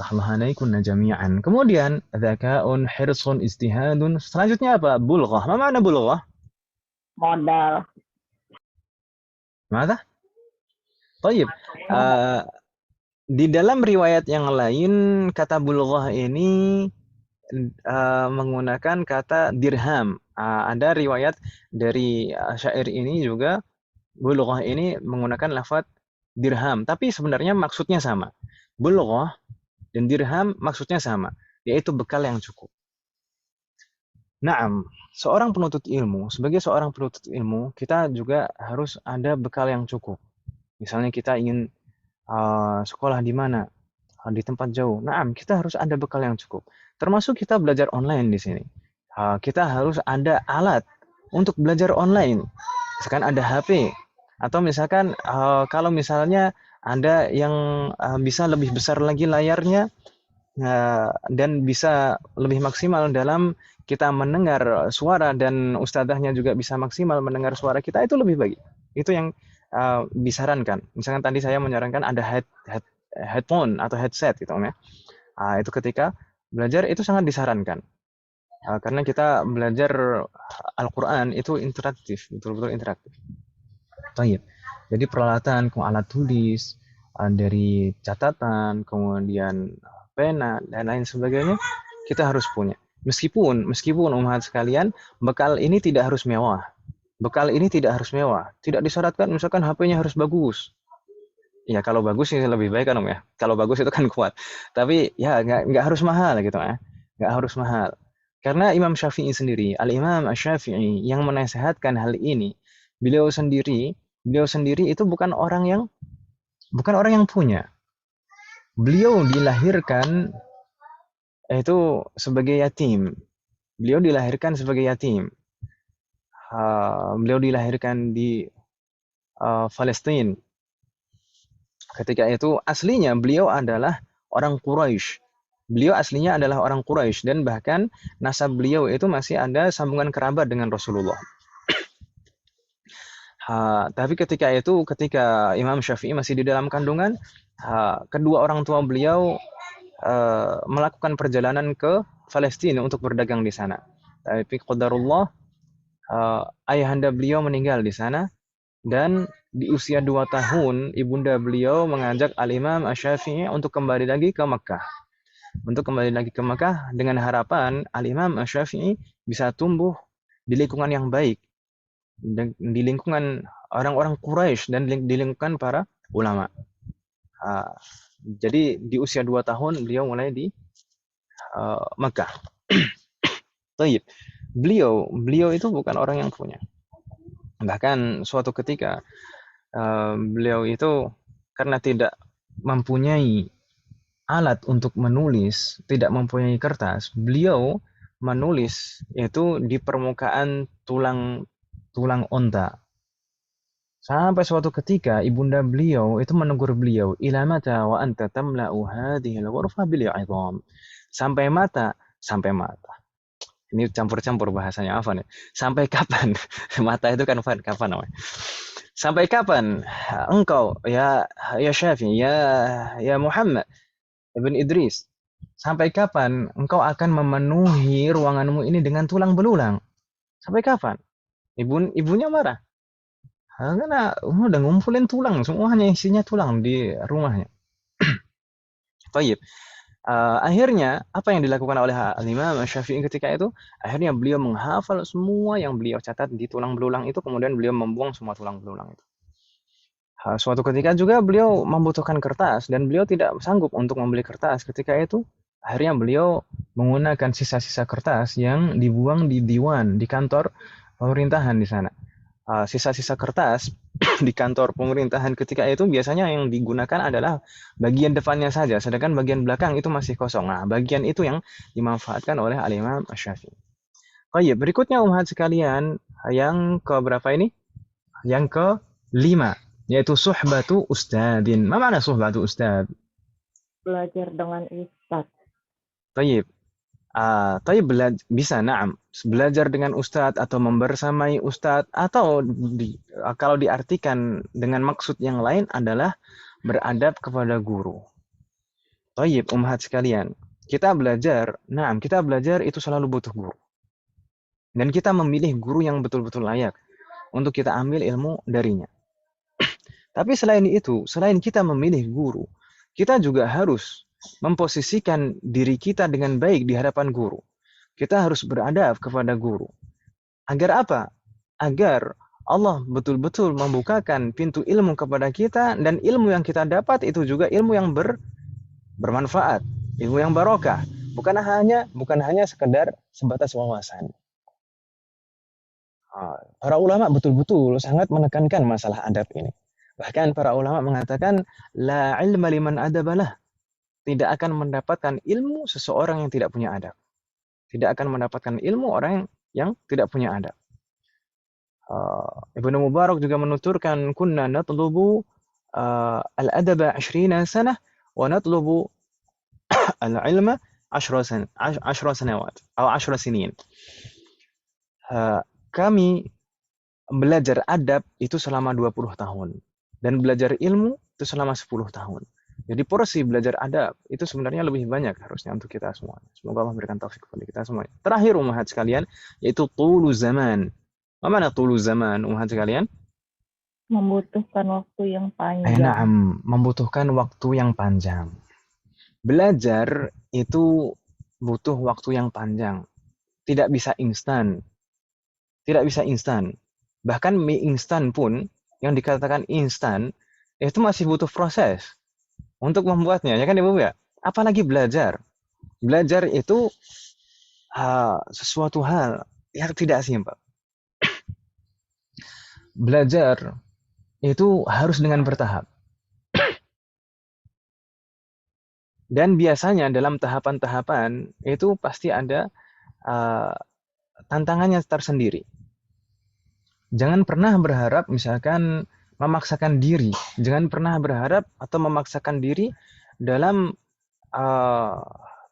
Tahmahanaikunna jami'an. Kemudian dzakaun hirsun ijtihadun. Selanjutnya apa? Bulghah. Apa makna bulghah? Modal. Mana? Thayyib. Di dalam riwayat yang lain kata bulghah ini menggunakan kata dirham. Ada riwayat dari syair ini juga bulghah ini menggunakan lafaz dirham, tapi sebenarnya maksudnya sama. Bulghah dan dirham maksudnya sama, yaitu bekal yang cukup. Naam, sebagai seorang penuntut ilmu, kita juga harus ada bekal yang cukup. Misalnya kita ingin sekolah di mana? Di tempat jauh. Naam, kita harus ada bekal yang cukup. Termasuk kita belajar online di sini. Kita harus ada alat untuk belajar online. Misalkan ada HP, atau misalkan kalau misalnya ada yang bisa lebih besar lagi layarnya, dan bisa lebih maksimal dalam kita mendengar suara, dan ustadzahnya juga bisa maksimal mendengar suara kita, itu lebih baik. Itu yang disarankan. Misalkan tadi saya menyarankan ada headphone atau headset gitu ya. Itu ketika belajar itu sangat disarankan. Karena kita belajar Al-Quran itu interaktif, betul-betul interaktif. Baik. Jadi peralatan, alat tulis, dari catatan, kemudian pena dan lain sebagainya kita harus punya. Meskipun umat sekalian, bekal ini tidak harus mewah. Bekal ini tidak harus mewah. Tidak disyaratkan misalkan HP-nya harus bagus. Ya kalau bagus sih lebih baik kan Om ya. Kalau bagus itu kan kuat. Tapi ya nggak harus mahal gitu ya. Nggak harus mahal. Karena Imam Syafi'i sendiri, Al-Imam Asy-Syafi'i yang menasehatkan hal ini, beliau sendiri, beliau sendiri itu bukan orang yang punya. Beliau dilahirkan itu sebagai yatim. Beliau dilahirkan sebagai yatim. Beliau dilahirkan di Palestina. Ketika itu aslinya beliau adalah orang Quraisy. Beliau aslinya adalah orang Quraisy dan bahkan nasab beliau itu masih ada sambungan kerabat dengan Rasulullah. Tapi ketika Imam Syafi'i masih di dalam kandungan, kedua orang tua beliau melakukan perjalanan ke Palestina untuk berdagang di sana. Tapi qadarullah, ayahanda beliau meninggal di sana, dan di usia 2 tahun ibunda beliau mengajak Al-Imam Asy-Syafi'i untuk kembali lagi ke Mekah. Untuk kembali lagi ke Mekah dengan harapan Al-Imam Asy-Syafi'i bisa tumbuh di lingkungan yang baik, di lingkungan orang-orang Quraisy dan di lingkungan para ulama. Jadi di usia 2 tahun beliau mulai di Mekah. Taib. Beliau itu bukan orang yang punya. Bahkan suatu ketika beliau itu karena tidak mempunyai alat untuk menulis, tidak mempunyai kertas, beliau menulis itu di permukaan tulang onta. Sampai suatu ketika ibunda beliau itu menegur beliau, "Ila mata wa anta tamla'u hadhihi al-ghurfa bil 'idham." Sampai mata. Ini campur-campur bahasanya apa nih? Sampai kapan? Mata itu kan kapan namanya? Sampai kapan engkau ya Syafi'i, ya Muhammad ibn Idris? Sampai kapan engkau akan memenuhi ruanganmu ini dengan tulang belulang? Sampai kapan? Ibunya marah. Karena udah ngumpulin tulang, semuanya isinya tulang di rumahnya. Tayyib. Akhirnya apa yang dilakukan oleh Imam Syafi'i ketika itu? Akhirnya beliau menghafal semua yang beliau catat di tulang belulang itu, kemudian beliau membuang semua tulang belulang itu. Suatu ketika juga beliau membutuhkan kertas dan beliau tidak sanggup untuk membeli kertas ketika itu. Akhirnya beliau menggunakan sisa-sisa kertas yang dibuang di diwan, di kantor pemerintahan di sana. Sisa-sisa kertas di kantor pemerintahan ketika itu biasanya yang digunakan adalah bagian depannya saja, sedangkan bagian belakang itu masih kosong. Nah, bagian itu yang dimanfaatkan oleh Al-Imam Asy-Syafi'i. Baik, berikutnya umat sekalian, yang ke berapa ini? Yang ke-5, yaitu suhbatu ustadin. Apa makna suhbatu ustad? Belajar dengan ustaz. Baik. Tapi bisa, na'am. Belajar dengan ustadz atau membersamai ustadz, atau kalau diartikan dengan maksud yang lain adalah beradab kepada guru. Tayyib, ummahat sekalian. Kita belajar itu selalu butuh guru. Dan kita memilih guru yang betul-betul layak untuk kita ambil ilmu darinya. Tapi selain itu, selain kita memilih guru, kita juga harus memposisikan diri kita dengan baik di hadapan guru. Kita harus beradab kepada guru. Agar apa? Agar Allah betul-betul membukakan pintu ilmu kepada kita, dan ilmu yang kita dapat itu juga ilmu yang bermanfaat, ilmu yang barokah, bukan hanya sekedar sebatas wawasan. Para ulama betul-betul sangat menekankan masalah adab ini. Bahkan para ulama mengatakan la ilma liman adabalah. Tidak akan mendapatkan ilmu seseorang yang tidak punya adab. Tidak akan mendapatkan ilmu orang yang tidak punya adab. Ibnu Mubarak juga menuturkan kunna natlubu al-adaba 20 sanah wa natlubu al-ilma 10 sanawat atau 10 sinin. Kami belajar adab itu selama 20 tahun dan belajar ilmu itu selama 10 tahun. Jadi porsi belajar adab itu sebenarnya lebih banyak harusnya untuk kita semua. Semoga Allah memberikan taufik kepada kita semua. Terakhir umahat sekalian yaitu tulu zaman. Mana tulu zaman umahat sekalian? Membutuhkan waktu yang panjang. Na'am, membutuhkan waktu yang panjang. Belajar itu butuh waktu yang panjang. Tidak bisa instan. Tidak bisa instan. Bahkan mie instan pun, yang dikatakan instan, itu masih butuh proses untuk membuatnya. Ya kan Ibu ya? Apalagi belajar. Belajar itu sesuatu hal yang tidak simpel. Belajar itu harus dengan bertahap. Dan biasanya dalam tahapan-tahapan itu pasti ada tantangannya tersendiri. Jangan pernah berharap misalkan memaksakan diri. Jangan pernah berharap atau memaksakan diri dalam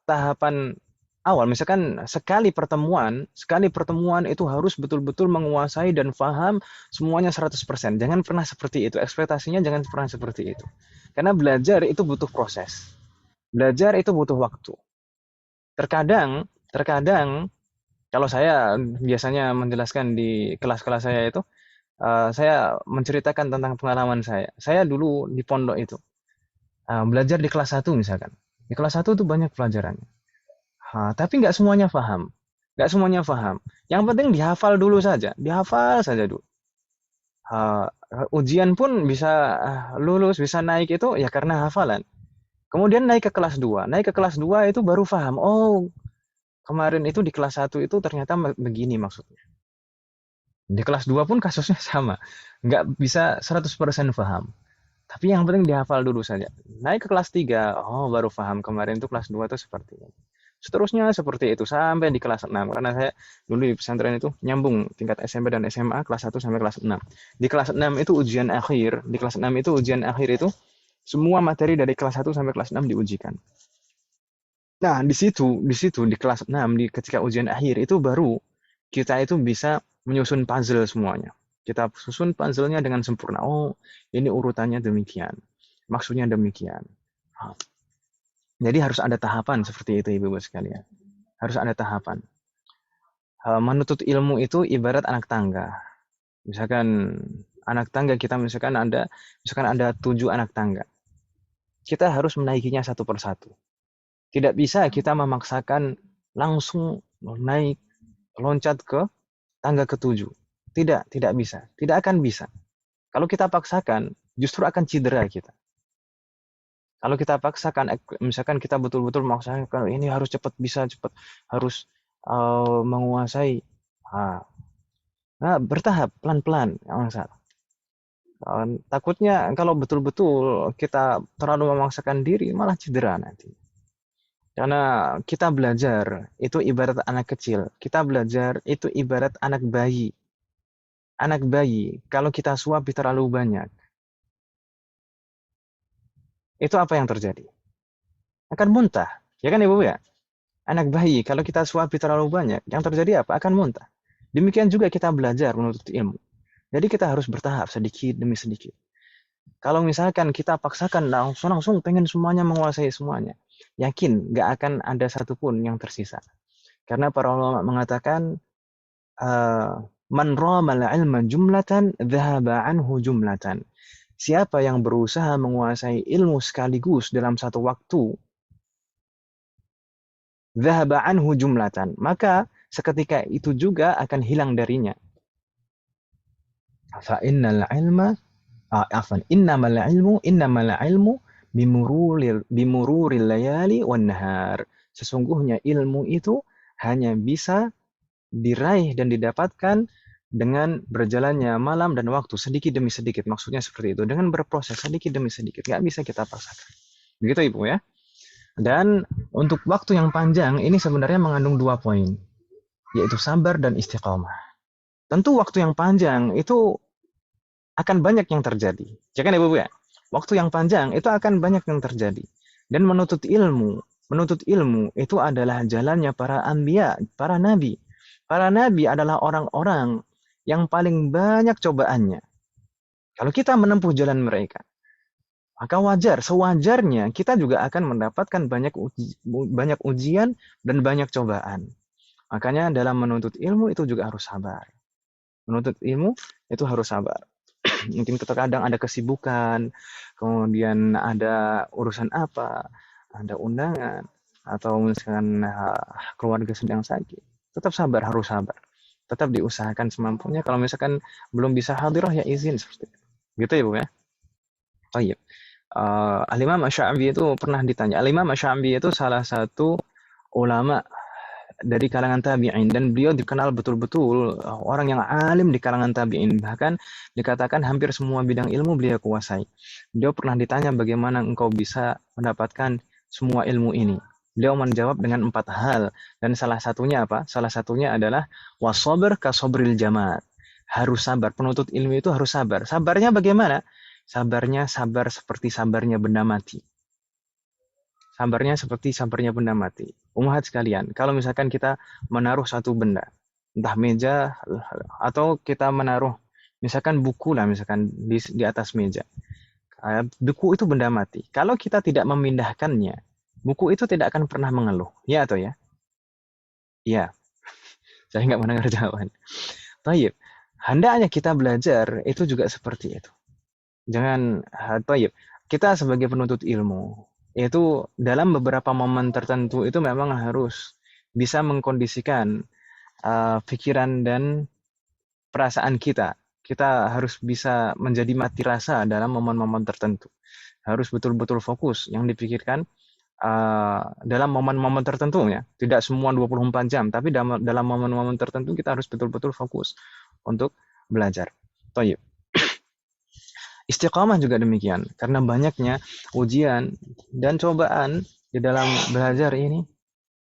tahapan awal. Misalkan sekali pertemuan itu harus betul-betul menguasai dan paham semuanya 100%. Jangan pernah seperti itu. Ekspektasinya jangan pernah seperti itu. Karena belajar itu butuh proses. Belajar itu butuh waktu. Terkadang kalau saya biasanya menjelaskan di kelas-kelas saya itu, saya menceritakan tentang pengalaman saya. Saya dulu di pondok itu, belajar di kelas 1 misalkan. Di kelas 1 itu banyak pelajarannya. Tapi nggak semuanya paham. Nggak semuanya paham. Yang penting dihafal dulu saja. Dihafal saja dulu. Ujian pun bisa lulus, bisa naik itu ya karena hafalan. Kemudian naik ke kelas 2. Naik ke kelas 2 itu baru paham. Oh, kemarin itu di kelas 1 itu ternyata begini maksudnya. Di kelas 2 pun kasusnya sama. Nggak bisa 100% paham. Tapi yang penting dihafal dulu saja. Naik ke kelas 3, oh baru paham kemarin itu kelas 2 itu seperti ini. Seterusnya seperti itu sampai di kelas 6. Karena saya dulu di pesantren itu nyambung tingkat SMP dan SMA kelas 1 sampai kelas 6. Di kelas 6 itu ujian akhir. Di kelas 6 itu ujian akhir itu semua materi dari kelas 1 sampai kelas 6 diujikan. Nah, di situ di kelas 6 ketika ujian akhir itu baru kita itu bisa menyusun puzzle semuanya. Kita susun puzzle-nya dengan sempurna. Oh, ini urutannya demikian. Maksudnya demikian. Jadi harus ada tahapan seperti itu Ibu-ibu sekalian. Harus ada tahapan. Menuntut ilmu itu ibarat anak tangga. Misalkan anak tangga kita misalkan ada 7 anak tangga. Kita harus menaikinya satu persatu. Tidak bisa kita memaksakan langsung naik, loncat ke tangga ke-7. Tidak bisa. Tidak akan bisa. Kalau kita paksakan, justru akan cedera kita. Kalau kita paksakan, misalkan kita betul-betul memaksakan, ini harus cepat, bisa cepat, harus menguasai. Nah, bertahap, pelan-pelan, jangan salah. Takutnya kalau betul-betul kita terlalu memaksakan diri, malah cedera nanti. Karena kita belajar itu ibarat anak kecil. Kita belajar itu ibarat anak bayi. Anak bayi, kalau kita suapi terlalu banyak, itu apa yang terjadi? Akan muntah. Ya kan Ibu ya? Anak bayi, kalau kita suapi terlalu banyak, yang terjadi apa? Akan muntah. Demikian juga kita belajar menuntut ilmu. Jadi kita harus bertahap sedikit demi sedikit. Kalau misalkan kita paksakan langsung pengen semuanya menguasai semuanya, yakin nggak akan ada satupun yang tersisa. Karena para ulama mengatakan man ramal ilma jumlatan dhahaba anhu jumlatan. Siapa yang berusaha menguasai ilmu sekaligus dalam satu waktu, dhahaba anhu jumlatan, maka seketika itu juga akan hilang darinya. Fa innal ilma innamal ilmu bimururil layali wan nahar. Sesungguhnya ilmu itu hanya bisa diraih dan didapatkan dengan berjalannya malam dan waktu sedikit demi sedikit. Maksudnya seperti itu. Dengan berproses sedikit demi sedikit. Nggak bisa kita paksakan. Begitu Ibu ya. Dan untuk waktu yang panjang ini sebenarnya mengandung 2 poin. Yaitu sabar dan istiqomah. Tentu waktu yang panjang itu akan banyak yang terjadi. Ya kan Ibu ya? Waktu yang panjang itu akan banyak yang terjadi. Dan menuntut ilmu Menuntut ilmu itu adalah jalannya para anbiya, para nabi. Para nabi adalah orang-orang yang paling banyak cobaannya. Kalau kita menempuh jalan mereka, maka wajar, sewajarnya kita juga akan mendapatkan banyak ujian dan banyak cobaan. Makanya dalam menuntut ilmu itu juga harus sabar. Menuntut ilmu itu harus sabar. Mungkin terkadang ada kesibukan, kemudian ada urusan apa, ada undangan, atau misalkan keluarga sedang sakit. Tetap sabar, harus sabar. Tetap diusahakan semampunya. Kalau misalkan belum bisa hadirah, ya izin seperti itu. Gitu ya, Bu ya? Oh iya. Al-Imam Asy-Sya'bi itu pernah ditanya. Al-Imam Asy-Sya'bi itu salah satu ulama dari kalangan tabi'in dan beliau dikenal betul-betul orang yang alim di kalangan tabi'in, bahkan dikatakan hampir semua bidang ilmu beliau kuasai. Beliau pernah ditanya bagaimana engkau bisa mendapatkan semua ilmu ini. Beliau menjawab dengan 4 hal dan salah satunya apa? Salah satunya adalah wasabr kasabril jamad. Harus sabar, penuntut ilmu itu harus sabar. Sabarnya bagaimana? Sabarnya sabar seperti sabarnya benda mati. Sabarnya seperti sabarnya benda mati. Umat sekalian, kalau misalkan kita menaruh satu benda, entah meja atau kita menaruh misalkan buku lah misalkan di atas meja. Buku itu benda mati. Kalau kita tidak memindahkannya, buku itu tidak akan pernah mengeluh. Ya atau ya? Ya, saya nggak mendengar jawaban. Taib. Hendaknya kita belajar itu juga seperti itu. Jangan, taib. Kita sebagai penuntut ilmu, itu dalam beberapa momen tertentu itu memang harus bisa mengkondisikan pikiran dan perasaan kita. Kita harus bisa menjadi mati rasa dalam momen-momen tertentu. Harus betul-betul fokus yang dipikirkan dalam momen-momen tertentu ya. Tidak semua 24 jam, tapi dalam momen-momen tertentu kita harus betul-betul fokus untuk belajar. Taib. Istiqamah juga demikian, karena banyaknya ujian dan cobaan di dalam belajar ini,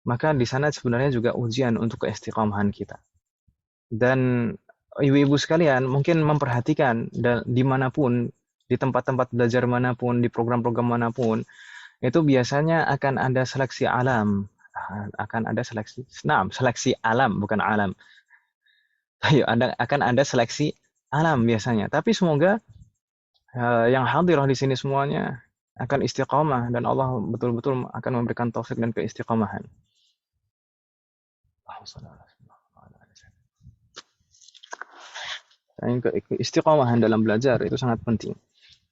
maka di sana sebenarnya juga ujian untuk keistiqamahan kita. Dan ibu-ibu sekalian mungkin memperhatikan dimanapun, di tempat-tempat belajar manapun, di program-program manapun, itu biasanya akan ada seleksi alam, akan ada seleksi, seleksi alam bukan alam. Ayo, akan ada seleksi alam biasanya. Tapi semoga yang hadirah di sini semuanya akan istiqamah dan Allah betul-betul akan memberikan taufik dan keistiqamahan. Keistiqamahan dalam belajar itu sangat penting.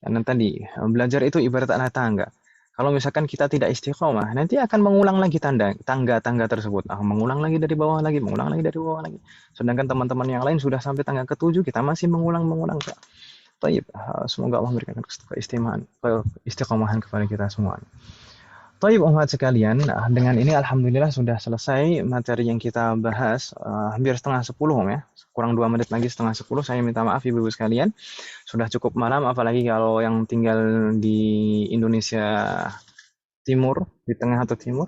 Karena tadi belajar itu ibarat anak tangga. Kalau misalkan kita tidak istiqomah, nanti akan mengulang lagi tangga-tangga tersebut. Mengulang lagi dari bawah lagi, mengulang lagi dari bawah lagi. Sedangkan teman-teman yang lain sudah sampai tangga ke-7, kita masih mengulang-mengulang. Taib, semoga Allah memberikan keistiqomahan kepada kita semua. Taib umat sekalian, dengan ini alhamdulillah sudah selesai materi yang kita bahas, hampir setengah 10 ya, kurang 2 menit lagi setengah 10. Saya minta maaf ibu-ibu sekalian, sudah cukup malam, apalagi kalau yang tinggal di Indonesia Timur, di tengah atau timur.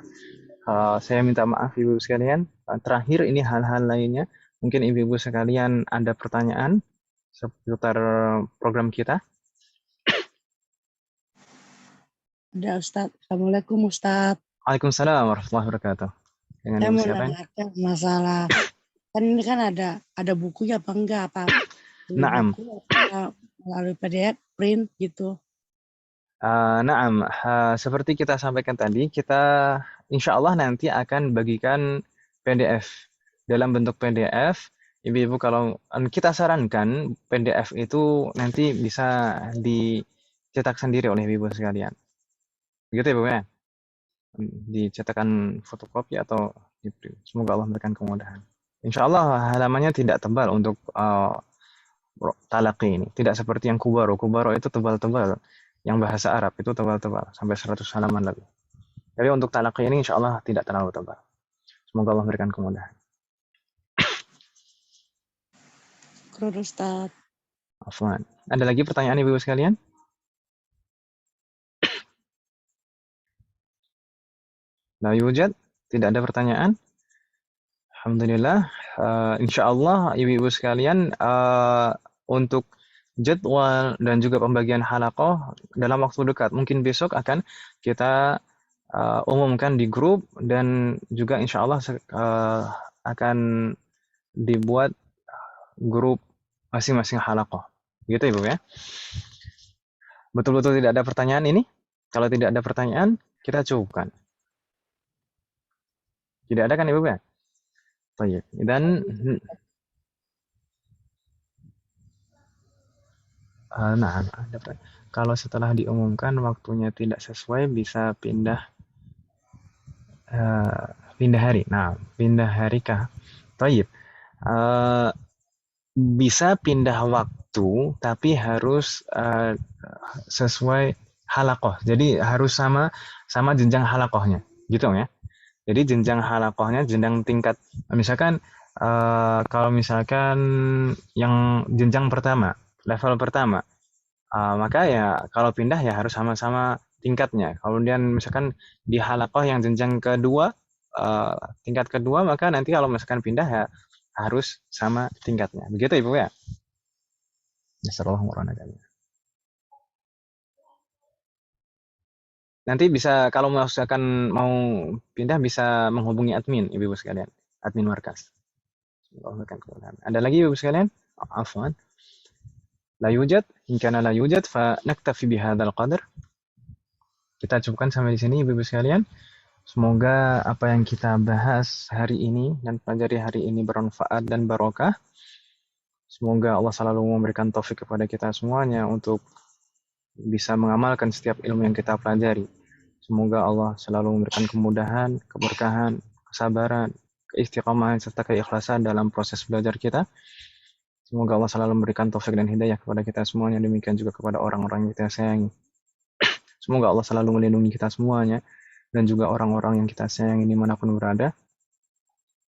Saya minta maaf ibu-ibu sekalian. Terakhir ini hal-hal lainnya, mungkin ibu-ibu sekalian ada pertanyaan seputar program kita. Ada Ustadz. Assalamualaikum Ustadz. Waalaikumsalam warahmatullahi wabarakatuh. Dengan saya mau siapa? nanyakan masalah, kan ini kan ada bukunya apa enggak, apa Naam. buku apa melalui PDF print gitu. Naam, seperti kita sampaikan tadi, kita insya Allah nanti akan bagikan PDF dalam bentuk PDF. Ibu-ibu, kalau kita sarankan PDF itu nanti bisa dicetak sendiri oleh ibu sekalian. Begitu ya, Bu ya? Dicetakkan fotokopi atau semoga Allah memberikan kemudahan. Insya Allah halamannya tidak tebal untuk talaqi ini. Tidak seperti yang kubaro. Kubaro itu tebal-tebal. Yang bahasa Arab itu tebal-tebal. Sampai 100 halaman lebih. Tapi untuk talaqi ini insya Allah tidak terlalu tebal. Semoga Allah memberikan kemudahan. Syukur Ustadz. Afwan. Ada lagi pertanyaan ibu sekalian? La yujad? Tidak ada pertanyaan? Alhamdulillah. Insya Allah ibu-ibu sekalian untuk jadwal dan juga pembagian halaqah dalam waktu dekat. Mungkin besok akan kita umumkan di grup, dan juga insya Allah akan dibuat grup masing-masing halaqah. Gitu Ibu ya. Betul-betul tidak ada pertanyaan ini? Kalau tidak ada pertanyaan, kita cukupkan. Tidak ada kan Ibu ya? Baik. Dan nah, kalau setelah diumumkan waktunya tidak sesuai, bisa pindah hari. Nah, pindah hari kah? Baik. Bisa pindah waktu, tapi harus sesuai halaqah. Jadi harus sama jenjang halaqahnya, gitu ya. Jadi jenjang halaqahnya, jenjang tingkat. Misalkan kalau misalkan yang jenjang pertama, level pertama, maka ya kalau pindah ya harus sama-sama tingkatnya. Kemudian misalkan di halaqah yang jenjang kedua, tingkat kedua, maka nanti kalau misalkan pindah ya harus sama tingkatnya. Begitu Ibu ya? Jazakallahu. Nanti bisa kalau misalkan mau pindah bisa menghubungi admin Ibu sekalian, admin markas. Ada lagi Ibu sekalian? Afwan. La yujad, in kana la yujad fa naktafi bihadzal qadar. Kita cukupkan sampai di sini Ibu sekalian. Semoga apa yang kita bahas hari ini dan pelajari hari ini bermanfaat dan barokah. Semoga Allah selalu memberikan taufik kepada kita semuanya untuk bisa mengamalkan setiap ilmu yang kita pelajari. Semoga Allah selalu memberikan kemudahan, keberkahan, kesabaran, keistiqomahan, serta keikhlasan dalam proses belajar kita. Semoga Allah selalu memberikan taufik dan hidayah kepada kita semuanya, demikian juga kepada orang-orang yang kita sayangi. Semoga Allah selalu melindungi kita semuanya, dan juga orang-orang yang kita sayangi dimanapun berada.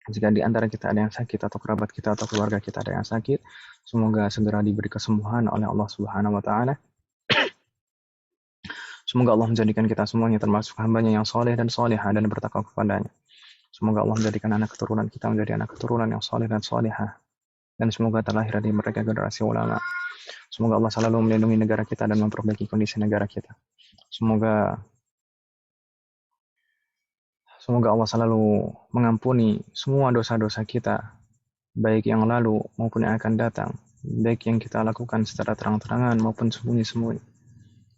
Jika di antara kita ada yang sakit, atau kerabat kita, atau keluarga kita ada yang sakit, semoga segera diberi kesembuhan oleh Allah Subhanahu wa Ta'ala. Semoga Allah menjadikan kita semuanya termasuk hambanya yang soleh dan solehah dan bertakwa kepadanya. Semoga Allah menjadikan anak keturunan kita menjadi anak keturunan yang soleh dan solehah. Dan semoga terlahir dari mereka generasi ulama. Semoga Allah selalu melindungi negara kita dan memperbaiki kondisi negara kita. Semoga Allah selalu mengampuni semua dosa-dosa kita, baik yang lalu maupun yang akan datang, baik yang kita lakukan secara terang-terangan maupun sembunyi-sembunyi.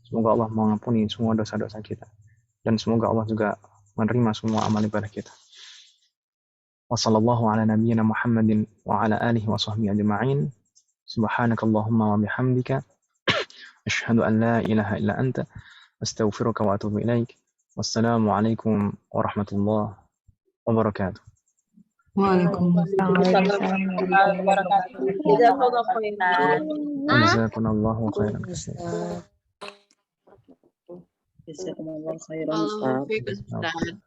Semoga Allah mengampuni semua dosa-dosa kita, dan semoga Allah juga menerima semua amal ibadah kita. Wassallallahu ala nabiyyina Muhammadin wa ala alihi wa sahbihi ajma'in. Subhanakallahumma wa bihamdika asyhadu an la ilaha illa anta astaghfiruka wa atubu ilaik. Wassalamualaikum warahmatullahi wabarakatuh. Waalaikumsalam. Jazakumullahu khairan. Jazakumullahu khairan.